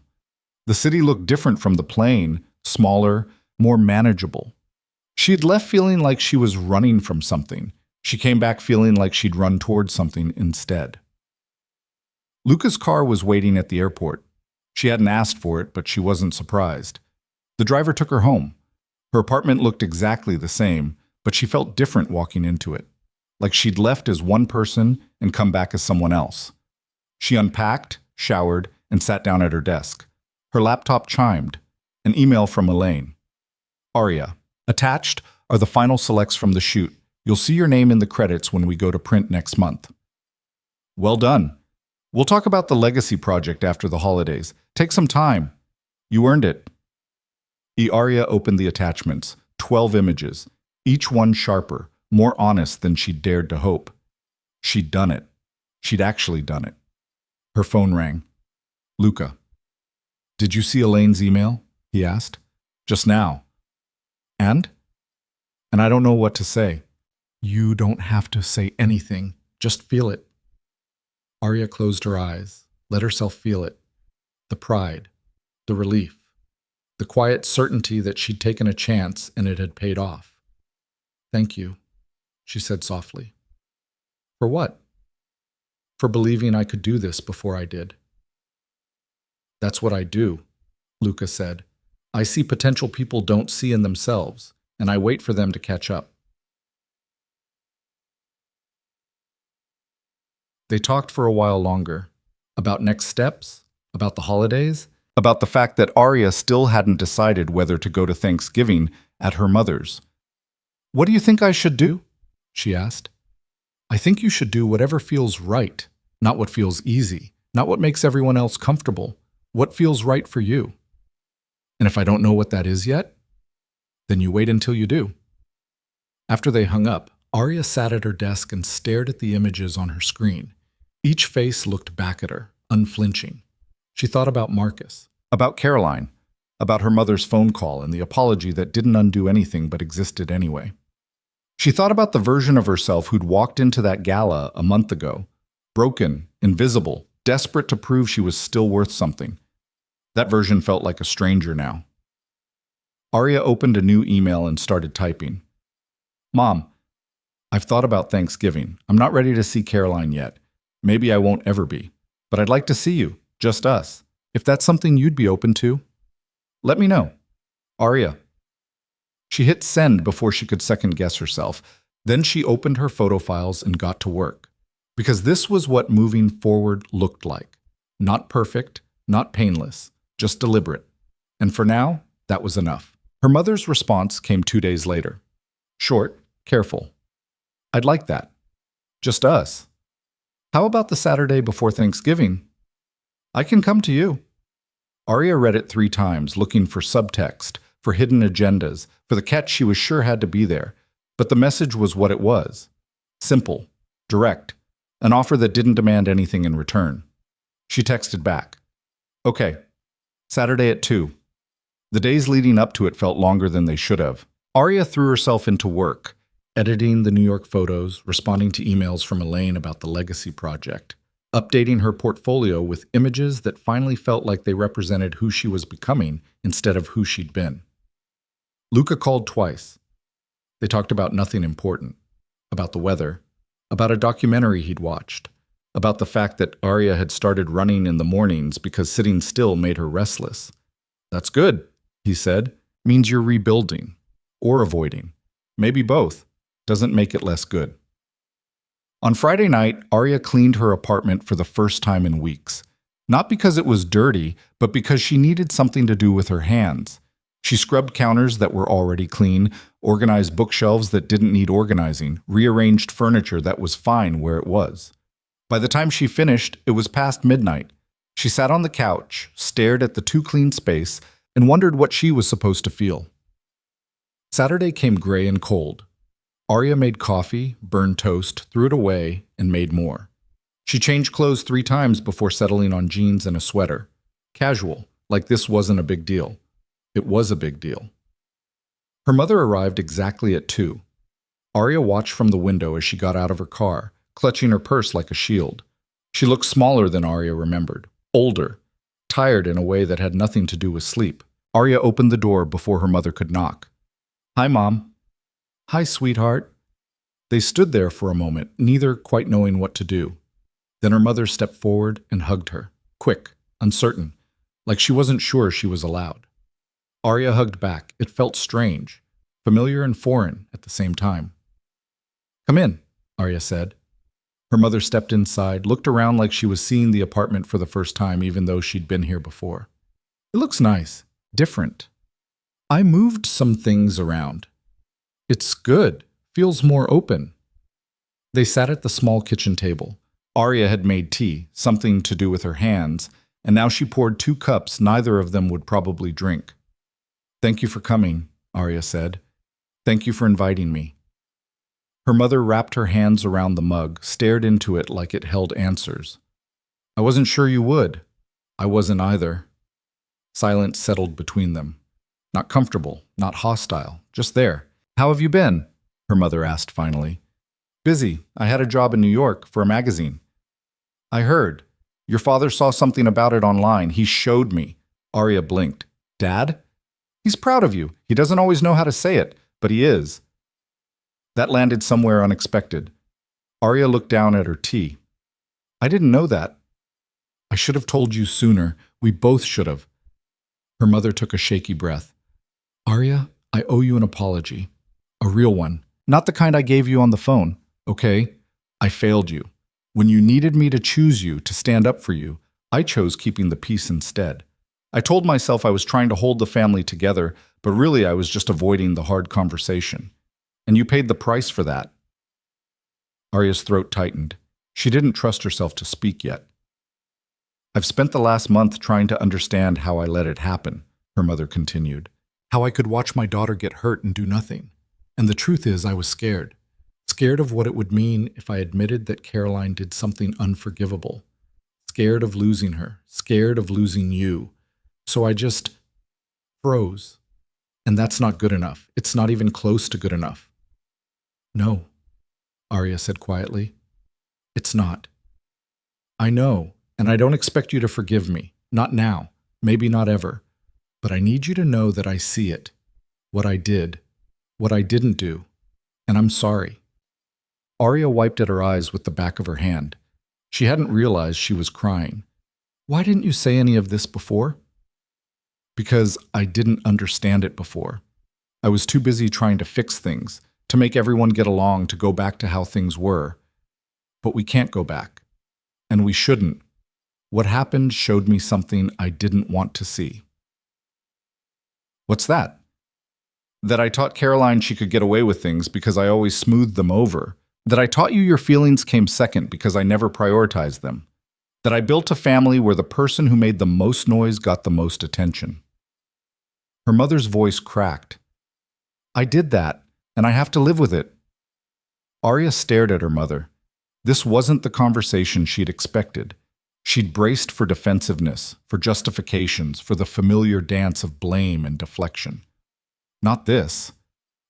The city looked different from the plane, smaller, more manageable. She had left feeling like she was running from something. She came back feeling like she'd run towards something instead. Luca's car was waiting at the airport. She hadn't asked for it, but she wasn't surprised. The driver took her home. Her apartment looked exactly the same, but she felt different walking into it, like she'd left as one person and come back as someone else. She unpacked, showered, and sat down at her desk. Her laptop chimed. An email from Elaine. Arya. Attached are the final selects from the shoot. You'll see your name in the credits when we go to print next month. Well done. We'll talk about the legacy project after the holidays. Take some time. You earned it. Arya opened the attachments, 12 images, each one sharper, more honest than she'd dared to hope. She'd done it. She'd actually done it. Her phone rang. Luca. Did you see Elaine's email? He asked. Just now. And I don't know what to say. You don't have to say anything. Just feel it. Arya closed her eyes, let herself feel it. The pride, the relief, the quiet certainty that she'd taken a chance and it had paid off. Thank you, she said softly. For what? For believing I could do this before I did. That's what I do, Luca said. I see potential people don't see in themselves, and I wait for them to catch up. They talked for a while longer, about next steps, about the holidays, about the fact that Arya still hadn't decided whether to go to Thanksgiving at her mother's. What do you think I should do? She asked. I think you should do whatever feels right, not what feels easy, not what makes everyone else comfortable, what feels right for you. And if I don't know what that is yet, then you wait until you do. After they hung up, Arya sat at her desk and stared at the images on her screen. Each face looked back at her, unflinching. She thought about Marcus, about Caroline, about her mother's phone call and the apology that didn't undo anything but existed anyway. She thought about the version of herself who'd walked into that gala a month ago, broken, invisible, desperate to prove she was still worth something. That version felt like a stranger now. Arya opened a new email and started typing. Mom, I've thought about Thanksgiving. I'm not ready to see Caroline yet. Maybe I won't ever be. But I'd like to see you, just us. If that's something you'd be open to, let me know. Arya. She hit send before she could second-guess herself. Then she opened her photo files and got to work. Because this was what moving forward looked like. Not perfect, not painless, just deliberate. And for now, that was enough. Her mother's response came 2 days later. Short, careful. I'd like that. Just us. How about the Saturday before Thanksgiving? I can come to you. Arya read it 3 times, looking for subtext, for hidden agendas, for the catch she was sure had to be there. But the message was what it was. Simple, direct, an offer that didn't demand anything in return. She texted back. Okay, Saturday at 2. The days leading up to it felt longer than they should have. Arya threw herself into work, editing the New York photos, responding to emails from Elaine about the Legacy project, updating her portfolio with images that finally felt like they represented who she was becoming instead of who she'd been. Luca called twice. They talked about nothing important, about the weather, about a documentary he'd watched, about the fact that Arya had started running in the mornings because sitting still made her restless. That's good, he said. Means you're rebuilding. Or avoiding. Maybe both. Doesn't make it less good. On Friday night, Arya cleaned her apartment for the first time in weeks. Not because it was dirty, but because she needed something to do with her hands. She scrubbed counters that were already clean, organized bookshelves that didn't need organizing, rearranged furniture that was fine where it was. By the time she finished, it was past midnight. She sat on the couch, stared at the too clean space, and wondered what she was supposed to feel. Saturday came gray and cold. Arya made coffee, burned toast, threw it away, and made more. She changed clothes 3 times before settling on jeans and a sweater. Casual, like this wasn't a big deal. It was a big deal. Her mother arrived exactly at 2. Arya watched from the window as she got out of her car, clutching her purse like a shield. She looked smaller than Arya remembered, older, tired in a way that had nothing to do with sleep. Arya opened the door before her mother could knock. Hi, Mom. Hi, sweetheart. They stood there for a moment, neither quite knowing what to do. Then her mother stepped forward and hugged her, quick, uncertain, like she wasn't sure she was allowed. Arya hugged back. It felt strange, familiar and foreign at the same time. Come in, Arya said. Her mother stepped inside, looked around like she was seeing the apartment for the first time, even though she'd been here before. It looks nice, different. I moved some things around. It's good, feels more open. They sat at the small kitchen table. Arya had made tea, something to do with her hands, and now she poured 2 cups neither of them would probably drink. Thank you for coming, Arya said. Thank you for inviting me. Her mother wrapped her hands around the mug, stared into it like it held answers. I wasn't sure you would. I wasn't either. Silence settled between them. Not comfortable, not hostile, just there. How have you been? Her mother asked finally. Busy. I had a job in New York for a magazine. I heard. Your father saw something about it online. He showed me. Arya blinked. Dad? He's proud of you. He doesn't always know how to say it, but he is. That landed somewhere unexpected. Arya looked down at her tea. I didn't know that. I should have told you sooner. We both should have. Her mother took a shaky breath. Arya, I owe you an apology. A real one. Not the kind I gave you on the phone, okay? I failed you. When you needed me to choose you, to stand up for you, I chose keeping the peace instead. I told myself I was trying to hold the family together, but really I was just avoiding the hard conversation. And you paid the price for that. Arya's throat tightened. She didn't trust herself to speak yet. I've spent the last month trying to understand how I let it happen, her mother continued. How I could watch my daughter get hurt and do nothing. And the truth is I was scared. Scared of what it would mean if I admitted that Caroline did something unforgivable. Scared of losing her. Scared of losing you. So I just froze. And that's not good enough. It's not even close to good enough. No, Arya said quietly. It's not. I know, and I don't expect you to forgive me. Not now. Maybe not ever. But I need you to know that I see it. What I did. What I didn't do. And I'm sorry. Arya wiped at her eyes with the back of her hand. She hadn't realized she was crying. Why didn't you say any of this before? Because I didn't understand it before. I was too busy trying to fix things, to make everyone get along, to go back to how things were. But we can't go back. And we shouldn't. What happened showed me something I didn't want to see. What's that? That I taught Caroline she could get away with things because I always smoothed them over. That I taught you your feelings came second because I never prioritized them. That I built a family where the person who made the most noise got the most attention. Her mother's voice cracked. I did that, and I have to live with it. Arya stared at her mother. This wasn't the conversation she'd expected. She'd braced for defensiveness, for justifications, for the familiar dance of blame and deflection. Not this.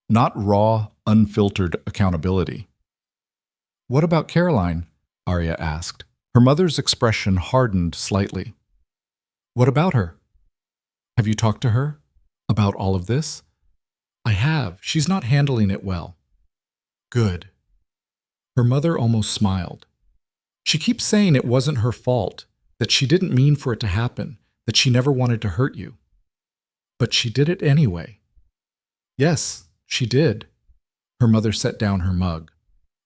Not raw, unfiltered accountability. What about Caroline? Arya asked. Her mother's expression hardened slightly. What about her? Have you talked to her? About all of this? I have. She's not handling it well. Good. Her mother almost smiled. She keeps saying it wasn't her fault, that she didn't mean for it to happen, that she never wanted to hurt you. But she did it anyway. Yes, she did. Her mother set down her mug.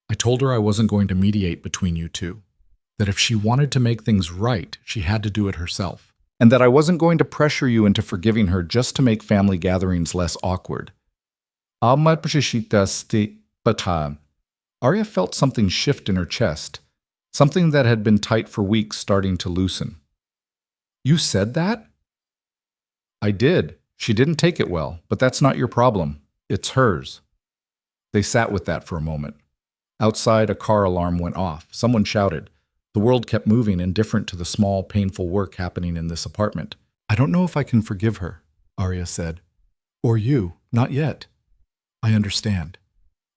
I told her I wasn't going to mediate between you two, that if she wanted to make things right, she had to do it herself, and that I wasn't going to pressure you into forgiving her just to make family gatherings less awkward. Arya felt something shift in her chest, something that had been tight for weeks starting to loosen. You said that? I did. She didn't take it well, but that's not your problem. It's hers. They sat with that for a moment. Outside, a car alarm went off. Someone shouted. The world kept moving, indifferent to the small, painful work happening in this apartment. I don't know if I can forgive her, Arya said. Or you, not yet. I understand.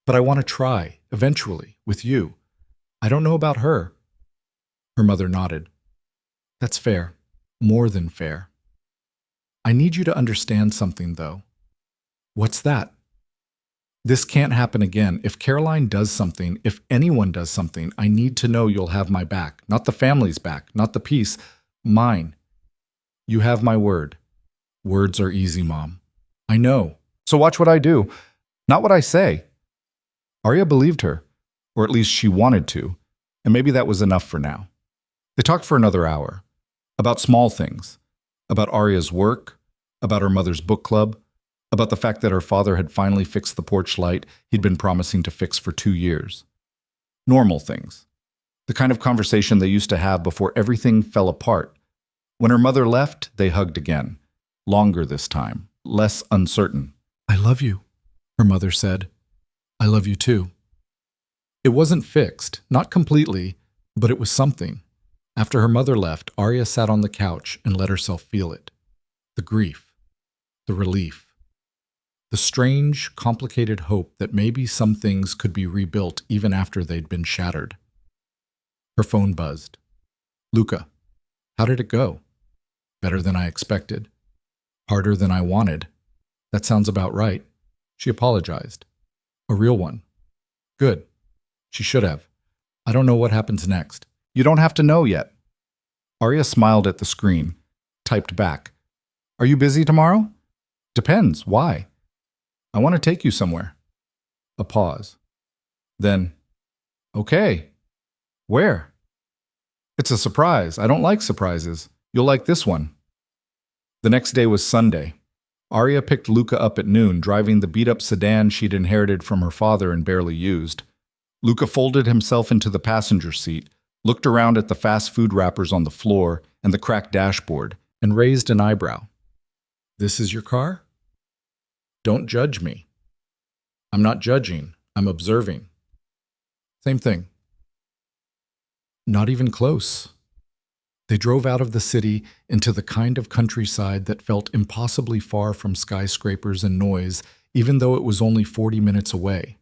But I want to try, eventually, with you. I don't know about her. Her mother nodded. That's fair. More than fair. I need you to understand something, though. What's that? This can't happen again. If Caroline does something, if anyone does something, I need to know you'll have my back. Not the family's back, not the peace. Mine. You have my word. Words are easy, Mom. I know. So watch what I do, not what I say. Arya believed her, or at least she wanted to, and maybe that was enough for now. They talked for another hour, about small things, about Arya's work, about her mother's book club, about the fact that her father had finally fixed the porch light he'd been promising to fix for 2 years. Normal things. The kind of conversation they used to have before everything fell apart. When her mother left, they hugged again. Longer this time, less uncertain. I love you, her mother said. I love you too. It wasn't fixed, not completely, but it was something. After her mother left, Arya sat on the couch and let herself feel it. The grief, the relief. The strange, complicated hope that maybe some things could be rebuilt even after they'd been shattered. Her phone buzzed. Luca, how did it go? Better than I expected. Harder than I wanted. That sounds about right. She apologized. A real one. Good. She should have. I don't know what happens next. You don't have to know yet. Arya smiled at the screen, typed back. Are you busy tomorrow? Depends. Why? I want to take you somewhere. A pause. Then, okay. Where? It's a surprise. I don't like surprises. You'll like this one. The next day was Sunday. Arya picked Luca up at noon, driving the beat-up sedan she'd inherited from her father and barely used. Luca folded himself into the passenger seat, looked around at the fast food wrappers on the floor and the cracked dashboard, and raised an eyebrow. This is your car? Don't judge me. I'm not judging. I'm observing. Same thing. Not even close. They drove out of the city into the kind of countryside that felt impossibly far from skyscrapers and noise, even though it was only 40 minutes away.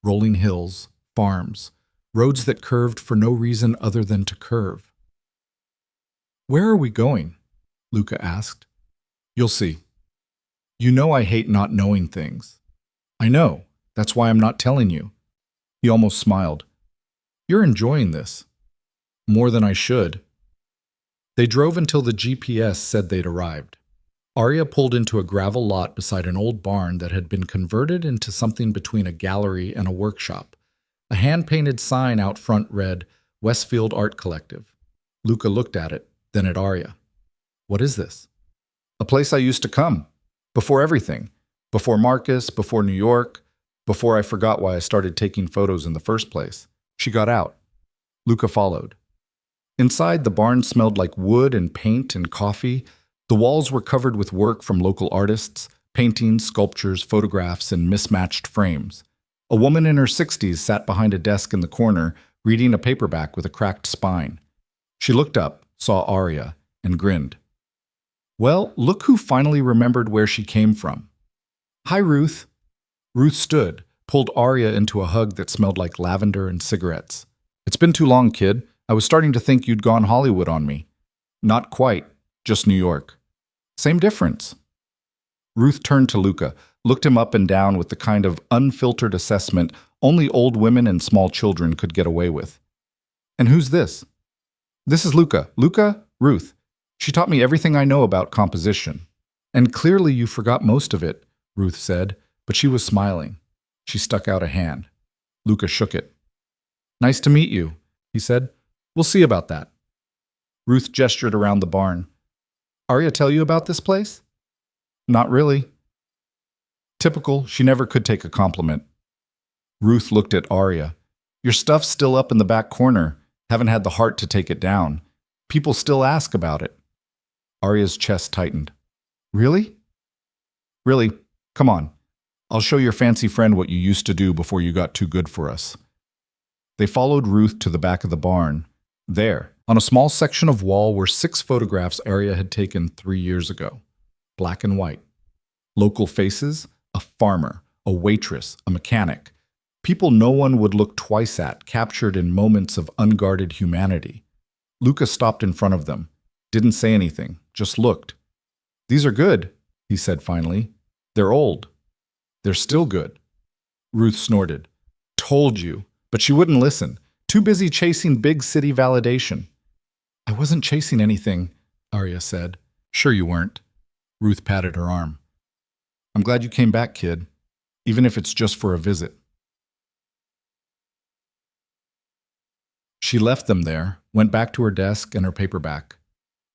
Rolling hills, farms, roads that curved for no reason other than to curve. Where are we going? Luca asked. You'll see. You know I hate not knowing things. I know. That's why I'm not telling you. He almost smiled. You're enjoying this. More than I should. They drove until the GPS said they'd arrived. Arya pulled into a gravel lot beside an old barn that had been converted into something between a gallery and a workshop. A hand-painted sign out front read, Westfield Art Collective. Luca looked at it, then at Arya. What is this? A place I used to come. Before everything. Before Marcus, before New York, before I forgot why I started taking photos in the first place. She got out. Luca followed. Inside, the barn smelled like wood and paint and coffee. The walls were covered with work from local artists, paintings, sculptures, photographs, and mismatched frames. A woman in her 60s sat behind a desk in the corner, reading a paperback with a cracked spine. She looked up, saw Arya, and grinned. Well, look who finally remembered where she came from. Hi, Ruth. Ruth stood, pulled Arya into a hug that smelled like lavender and cigarettes. It's been too long, kid. I was starting to think you'd gone Hollywood on me. Not quite, just New York. Same difference. Ruth turned to Luca, looked him up and down with the kind of unfiltered assessment only old women and small children could get away with. And who's this? This is Luca. Luca, Ruth. She taught me everything I know about composition. And clearly you forgot most of it, Ruth said, but she was smiling. She stuck out a hand. Luca shook it. Nice to meet you, he said. We'll see about that. Ruth gestured around the barn. Arya tell you about this place? Not really. Typical, she never could take a compliment. Ruth looked at Arya. Your stuff's still up in the back corner. Haven't had the heart to take it down. People still ask about it. Arya's chest tightened. Really? Really? Come on. I'll show your fancy friend what you used to do before you got too good for us. They followed Ruth to the back of the barn. There, on a small section of wall, were 6 photographs Arya had taken 3 years ago. Black and white. Local faces, a farmer, a waitress, a mechanic. People no one would look twice at, captured in moments of unguarded humanity. Luca stopped in front of them. Didn't say anything, just looked. These are good, he said finally. They're old. They're still good. Ruth snorted. Told you. But she wouldn't listen. Too busy chasing big city validation. I wasn't chasing anything, Arya said. Sure you weren't. Ruth patted her arm. I'm glad you came back, kid. Even if it's just for a visit. She left them there, went back to her desk and her paperback.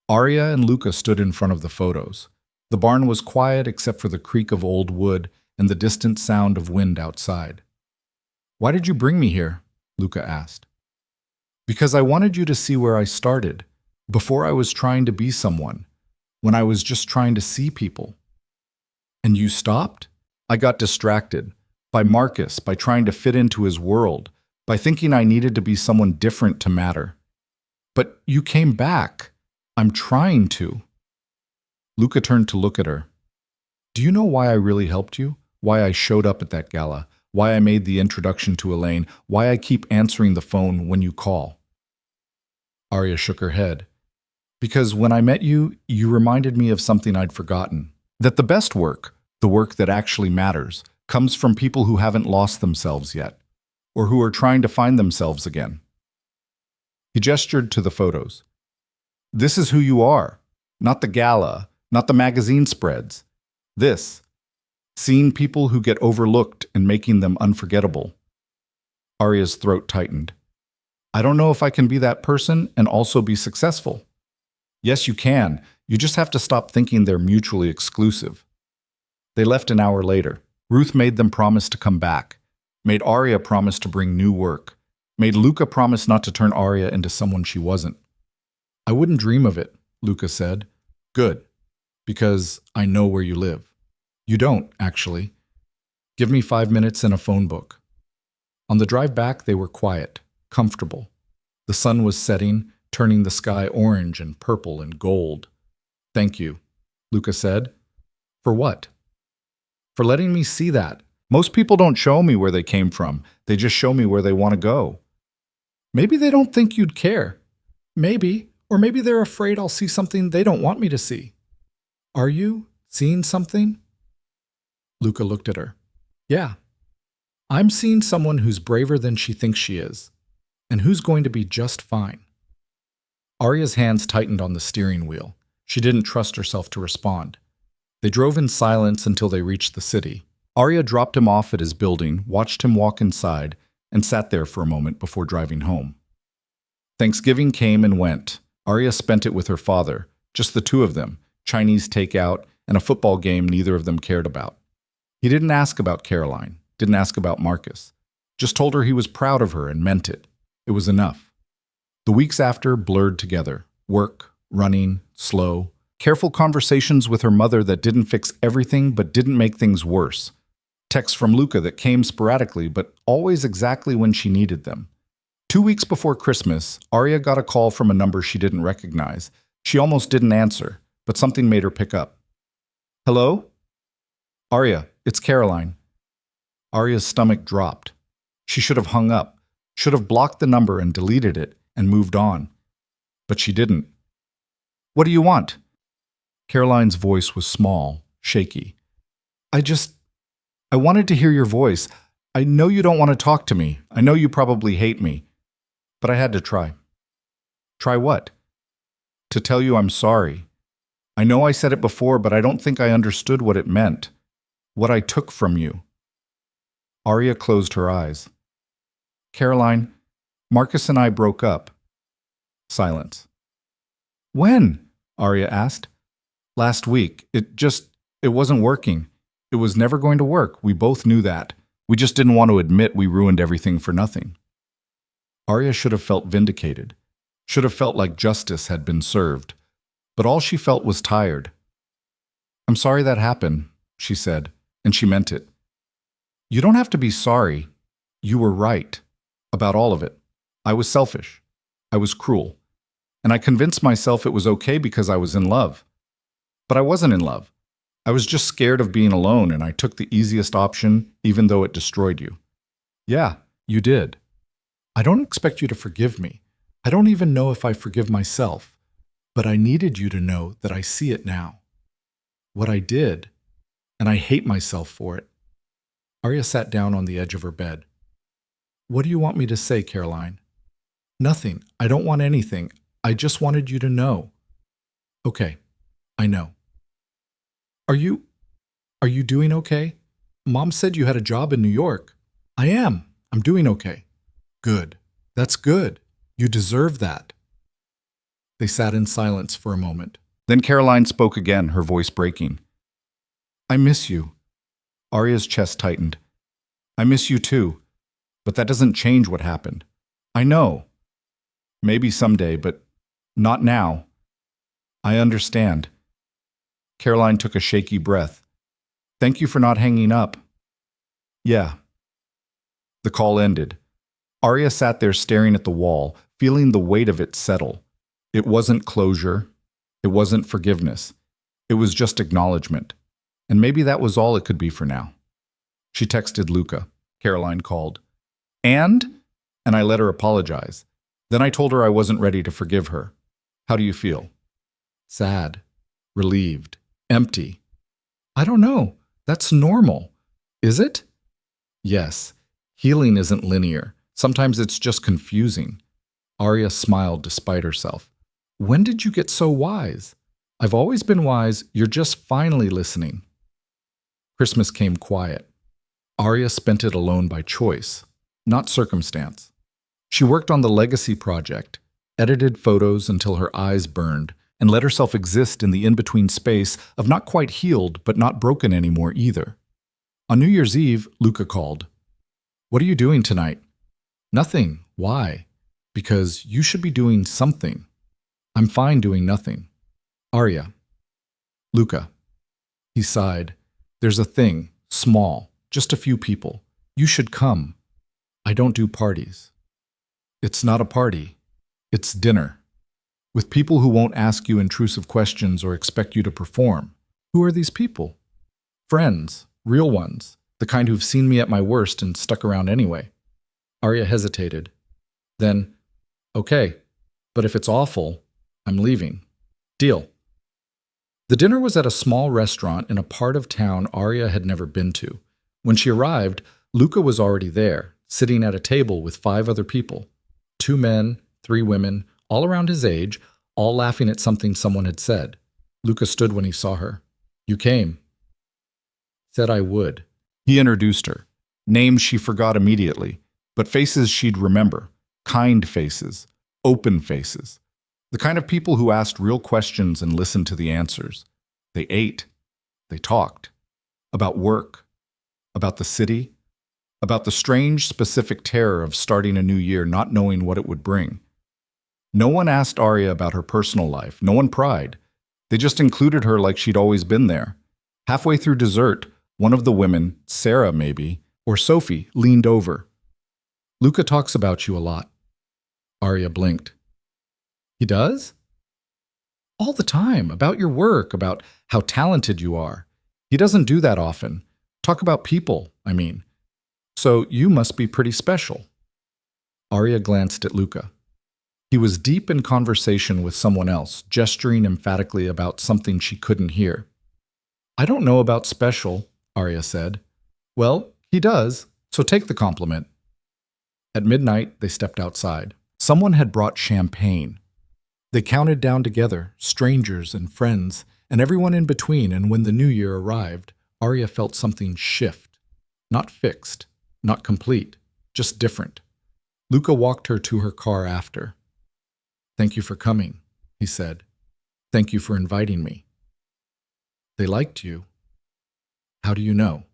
Arya and Luca stood in front of the photos. The barn was quiet except for the creak of old wood and the distant sound of wind outside. Why did you bring me here? Luca asked. Because I wanted you to see where I started, before I was trying to be someone, when I was just trying to see people. And you stopped? I got distracted. By Marcus, by trying to fit into his world, by thinking I needed to be someone different to matter. But you came back. I'm trying to. Luca turned to look at her. Do you know why I really helped you? Why I showed up at that gala? Why I made the introduction to Elaine? Why I keep answering the phone when you call? Arya shook her head. Because when I met you, you reminded me of something I'd forgotten. That the best work, the work that actually matters, comes from people who haven't lost themselves yet, or who are trying to find themselves again. He gestured to the photos. This is who you are, not the gala, not the magazine spreads. This, seeing people who get overlooked and making them unforgettable. Arya's throat tightened. I don't know if I can be that person and also be successful. Yes, you can. You just have to stop thinking they're mutually exclusive. They left an hour later. Ruth made them promise to come back, made Arya promise to bring new work, made Luca promise not to turn Arya into someone she wasn't. I wouldn't dream of it, Luca said. Good, because I know where you live. You don't, actually. Give me 5 minutes and a phone book. On the drive back, they were quiet, comfortable. The sun was setting, turning the sky orange and purple and gold. Thank you, Luca said. For what? For letting me see that. Most people don't show me where they came from. They just show me where they want to go. Maybe they don't think you'd care. Maybe, or maybe they're afraid I'll see something they don't want me to see. Are you seeing something? Luca looked at her. Yeah. I'm seeing someone who's braver than she thinks she is, and who's going to be just fine. Arya's hands tightened on the steering wheel. She didn't trust herself to respond. They drove in silence until they reached the city. Arya dropped him off at his building, watched him walk inside, and sat there for a moment before driving home. Thanksgiving came and went. Arya spent it with her father, just the two of them, Chinese takeout, and a football game neither of them cared about. He didn't ask about Caroline, didn't ask about Marcus. Just told her he was proud of her and meant it. It was enough. The weeks after blurred together. Work, running, slow. Careful conversations with her mother that didn't fix everything but didn't make things worse. Texts from Luca that came sporadically but always exactly when she needed them. 2 weeks before Christmas, Arya got a call from a number she didn't recognize. She almost didn't answer, but something made her pick up. Hello? Arya, it's Caroline. Arya's stomach dropped. She should have hung up, should have blocked the number and deleted it and moved on. But she didn't. What do you want? Caroline's voice was small, shaky. I wanted to hear your voice. I know you don't want to talk to me. I know you probably hate me. But I had to try. Try what? To tell you I'm sorry. I know I said it before, but I don't think I understood what it meant. What I took from you. Arya closed her eyes. Caroline, Marcus and I broke up. Silence. When? Arya asked. Last week. It wasn't working. It was never going to work. We both knew that. We just didn't want to admit we ruined everything for nothing. Arya should have felt vindicated. Should have felt like justice had been served. But all she felt was tired. I'm sorry that happened, she said, and she meant it. You don't have to be sorry. You were right. About all of it. I was selfish. I was cruel. And I convinced myself it was okay because I was in love. But I wasn't in love. I was just scared of being alone, and I took the easiest option, even though it destroyed you. Yeah, you did. I don't expect you to forgive me. I don't even know if I forgive myself. But I needed you to know that I see it now. What I did, and I hate myself for it. Arya sat down on the edge of her bed. What do you want me to say, Caroline? Nothing. I don't want anything. I just wanted you to know. Okay, I know. Are you doing okay? Mom said you had a job in New York. I am. I'm doing okay. Good. That's good. You deserve that. They sat in silence for a moment. Then Caroline spoke again, her voice breaking. I miss you. Arya's chest tightened. I miss you too. But that doesn't change what happened. I know. Maybe someday, but not now. I understand. Caroline took a shaky breath. Thank you for not hanging up. Yeah. The call ended. Arya sat there staring at the wall, feeling the weight of it settle. It wasn't closure. It wasn't forgiveness. It was just acknowledgement. And maybe that was all it could be for now. She texted Luca. Caroline called. And I let her apologize. Then I told her I wasn't ready to forgive her. How do you feel? Sad. Relieved. Empty. I don't know. That's normal. Is it? Yes. Healing isn't linear. Sometimes it's just confusing. Arya smiled despite herself. When did you get so wise? I've always been wise. You're just finally listening. Christmas came quiet. Arya spent it alone by choice, not circumstance. She worked on the Legacy project, edited photos until her eyes burned, and let herself exist in the in-between space of not quite healed but not broken anymore either. On New Year's Eve, Luca called. What are you doing tonight? Nothing. Why? Because you should be doing something. I'm fine doing nothing. Arya. Luca. He sighed. There's a thing, small, just a few people. You should come. I don't do parties. It's not a party. It's dinner. With people who won't ask you intrusive questions or expect you to perform. Who are these people? Friends, real ones, the kind who've seen me at my worst and stuck around anyway. Arya hesitated. Then, okay, but if it's awful, I'm leaving. Deal. The dinner was at a small restaurant in a part of town Arya had never been to. When she arrived, Luca was already there, sitting at a table with 5 other people. 2 men, 3 women, all around his age, all laughing at something someone had said. Luca stood when he saw her. You came. Said I would. He introduced her. Names she forgot immediately, but faces she'd remember. Kind faces. Open faces. The kind of people who asked real questions and listened to the answers. They ate. They talked. About work. About the city. About the strange, specific terror of starting a new year not knowing what it would bring. No one asked Arya about her personal life. No one pried. They just included her like she'd always been there. Halfway through dessert, one of the women, Sarah maybe, or Sophie, leaned over. Luca talks about you a lot. Arya blinked. He does? All the time, about your work, about how talented you are. He doesn't do that often. Talk about people, I mean. So you must be pretty special. Arya glanced at Luca. He was deep in conversation with someone else, gesturing emphatically about something she couldn't hear. I don't know about special, Arya said. Well, he does, so take the compliment. At midnight, they stepped outside. Someone had brought champagne. They counted down together, strangers and friends, and everyone in between, and when the new year arrived, Arya felt something shift. Not fixed, not complete, just different. Luca walked her to her car after. Thank you for coming, he said. Thank you for inviting me. They liked you. How do you know?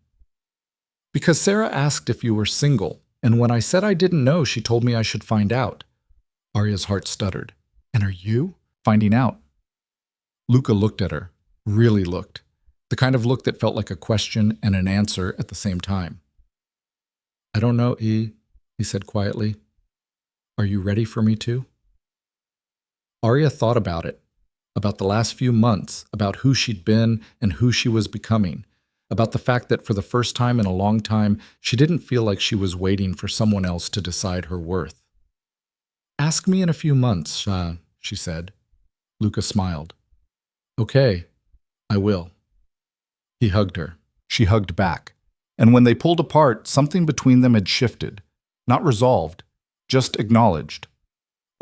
Because Sarah asked if you were single, and when I said I didn't know, she told me I should find out. Arya's heart stuttered. And are you finding out? Luca looked at her, really looked, the kind of look that felt like a question and an answer at the same time. I don't know, he said quietly. Are you ready for me to? Arya thought about it, about the last few months, about who she'd been and who she was becoming, about the fact that for the first time in a long time, she didn't feel like she was waiting for someone else to decide her worth. Ask me in a few months, she said. Luca smiled. Okay, I will. He hugged her. She hugged back. And when they pulled apart, something between them had shifted. Not resolved, just acknowledged.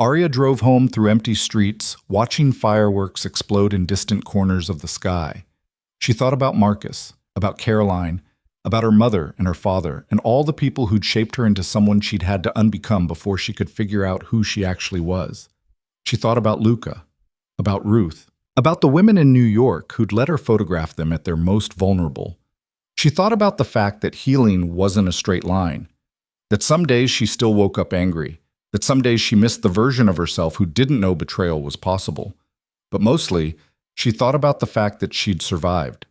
Arya drove home through empty streets, watching fireworks explode in distant corners of the sky. She thought about Marcus, about Caroline, about her mother and her father, and all the people who'd shaped her into someone she'd had to unbecome before she could figure out who she actually was. She thought about Luca, about Ruth, about the women in New York who'd let her photograph them at their most vulnerable. She thought about the fact that healing wasn't a straight line, that some days she still woke up angry, that some days she missed the version of herself who didn't know betrayal was possible. But mostly, she thought about the fact that she'd survived,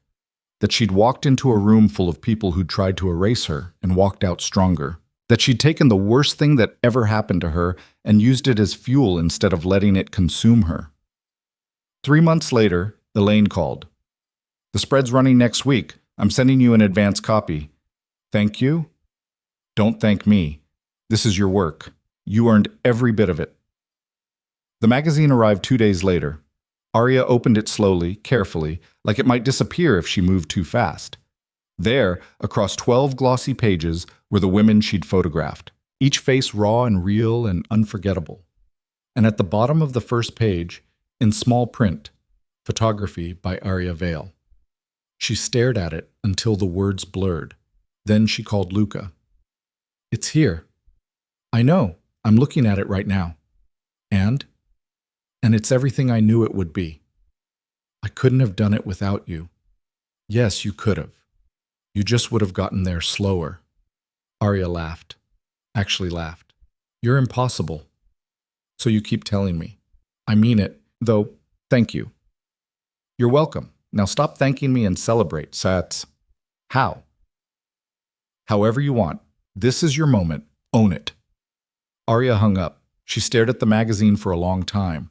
that she'd walked into a room full of people who'd tried to erase her and walked out stronger, that she'd taken the worst thing that ever happened to her and used it as fuel instead of letting it consume her. 3 months later, Elaine called. The spread's running next week. I'm sending you an advance copy. Thank you? Don't thank me. This is your work. You earned every bit of it. The magazine arrived 2 days later. Arya opened it slowly, carefully, like it might disappear if she moved too fast. There, across 12 glossy pages, were the women she'd photographed, each face raw and real and unforgettable. And at the bottom of the first page, in small print, photography by Arya Vale. She stared at it until the words blurred. Then she called Luca. It's here. I know. I'm looking at it right now. And it's everything I knew it would be. I couldn't have done it without you. Yes, you could have. You just would have gotten there slower. Arya laughed. Actually laughed. You're impossible. So you keep telling me. I mean it, though, thank you. You're welcome. Now stop thanking me and celebrate, Sats. How? However you want. This is your moment. Own it. Arya hung up. She stared at the magazine for a long time.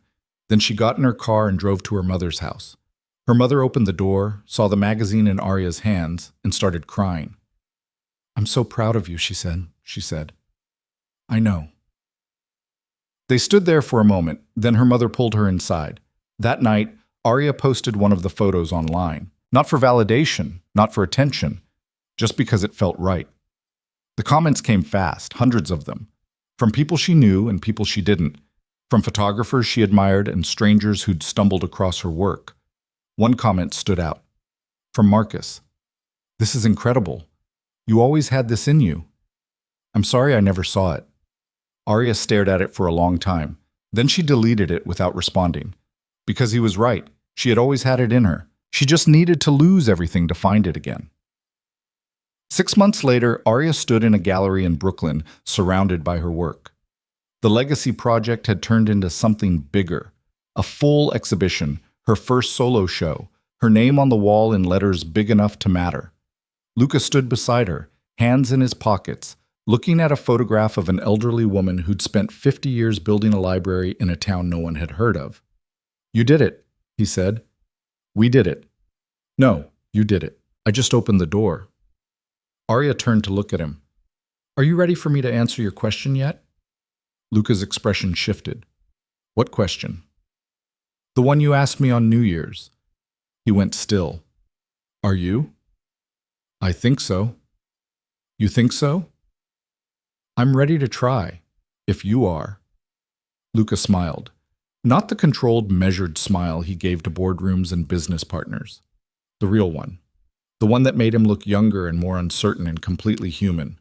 Then she got in her car and drove to her mother's house. Her mother opened the door, saw the magazine in Arya's hands, and started crying. I'm so proud of you, she said. I know. They stood there for a moment, then her mother pulled her inside. That night, Arya posted one of the photos online. Not for validation, not for attention, just because it felt right. The comments came fast, hundreds of them. From people she knew and people she didn't. From photographers she admired and strangers who'd stumbled across her work. One comment stood out. From Marcus. This is incredible. You always had this in you. I'm sorry I never saw it. Arya stared at it for a long time. Then she deleted it without responding. Because he was right. She had always had it in her. She just needed to lose everything to find it again. 6 months later, Arya stood in a gallery in Brooklyn, surrounded by her work. The Legacy project had turned into something bigger. A full exhibition, her first solo show, her name on the wall in letters big enough to matter. Luca stood beside her, hands in his pockets, looking at a photograph of an elderly woman who'd spent 50 years building a library in a town no one had heard of. You did it, he said. We did it. No, you did it. I just opened the door. Arya turned to look at him. Are you ready for me to answer your question yet? Luca's expression shifted. What question? The one you asked me on New Year's. He went still. Are you? I think so. You think so? I'm ready to try, if you are. Luca smiled. Not the controlled, measured smile he gave to boardrooms and business partners. The real one. The one that made him look younger and more uncertain and completely human.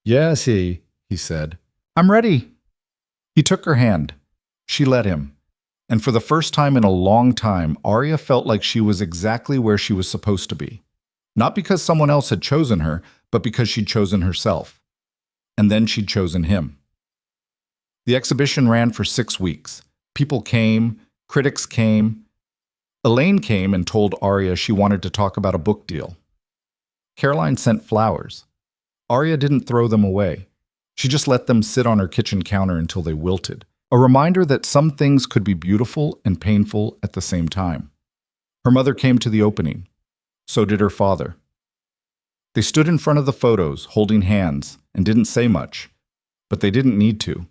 Yes, he said. I'm ready. He took her hand. She let him. And for the first time in a long time, Arya felt like she was exactly where she was supposed to be. Not because someone else had chosen her, but because she'd chosen herself. And then she'd chosen him. The exhibition ran for 6 weeks. People came, critics came. Elaine came and told Arya she wanted to talk about a book deal. Caroline sent flowers. Arya didn't throw them away. She just let them sit on her kitchen counter until they wilted. A reminder that some things could be beautiful and painful at the same time. Her mother came to the opening. So did her father. They stood in front of the photos, holding hands, and didn't say much, but they didn't need to.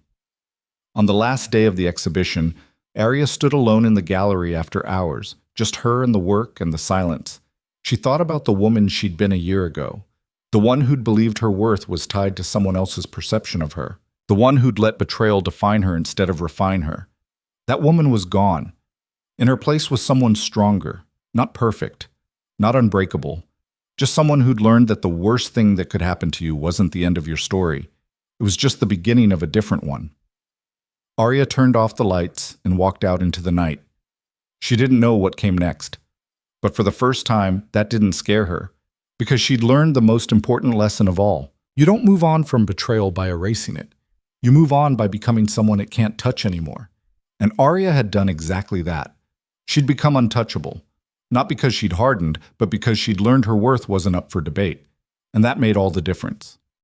On the last day of the exhibition, Arya stood alone in the gallery after hours, just her and the work and the silence. She thought about the woman she'd been a year ago, the one who'd believed her worth was tied to someone else's perception of her, the one who'd let betrayal define her instead of refine her. That woman was gone. In her place was someone stronger, not perfect, not unbreakable, just someone who'd learned that the worst thing that could happen to you wasn't the end of your story. It was just the beginning of a different one. Arya turned off the lights and walked out into the night. She didn't know what came next. But for the first time, that didn't scare her, because she'd learned the most important lesson of all. You don't move on from betrayal by erasing it. You move on by becoming someone it can't touch anymore. And Arya had done exactly that. She'd become untouchable, not because she'd hardened, but because she'd learned her worth wasn't up for debate. And that made all the difference.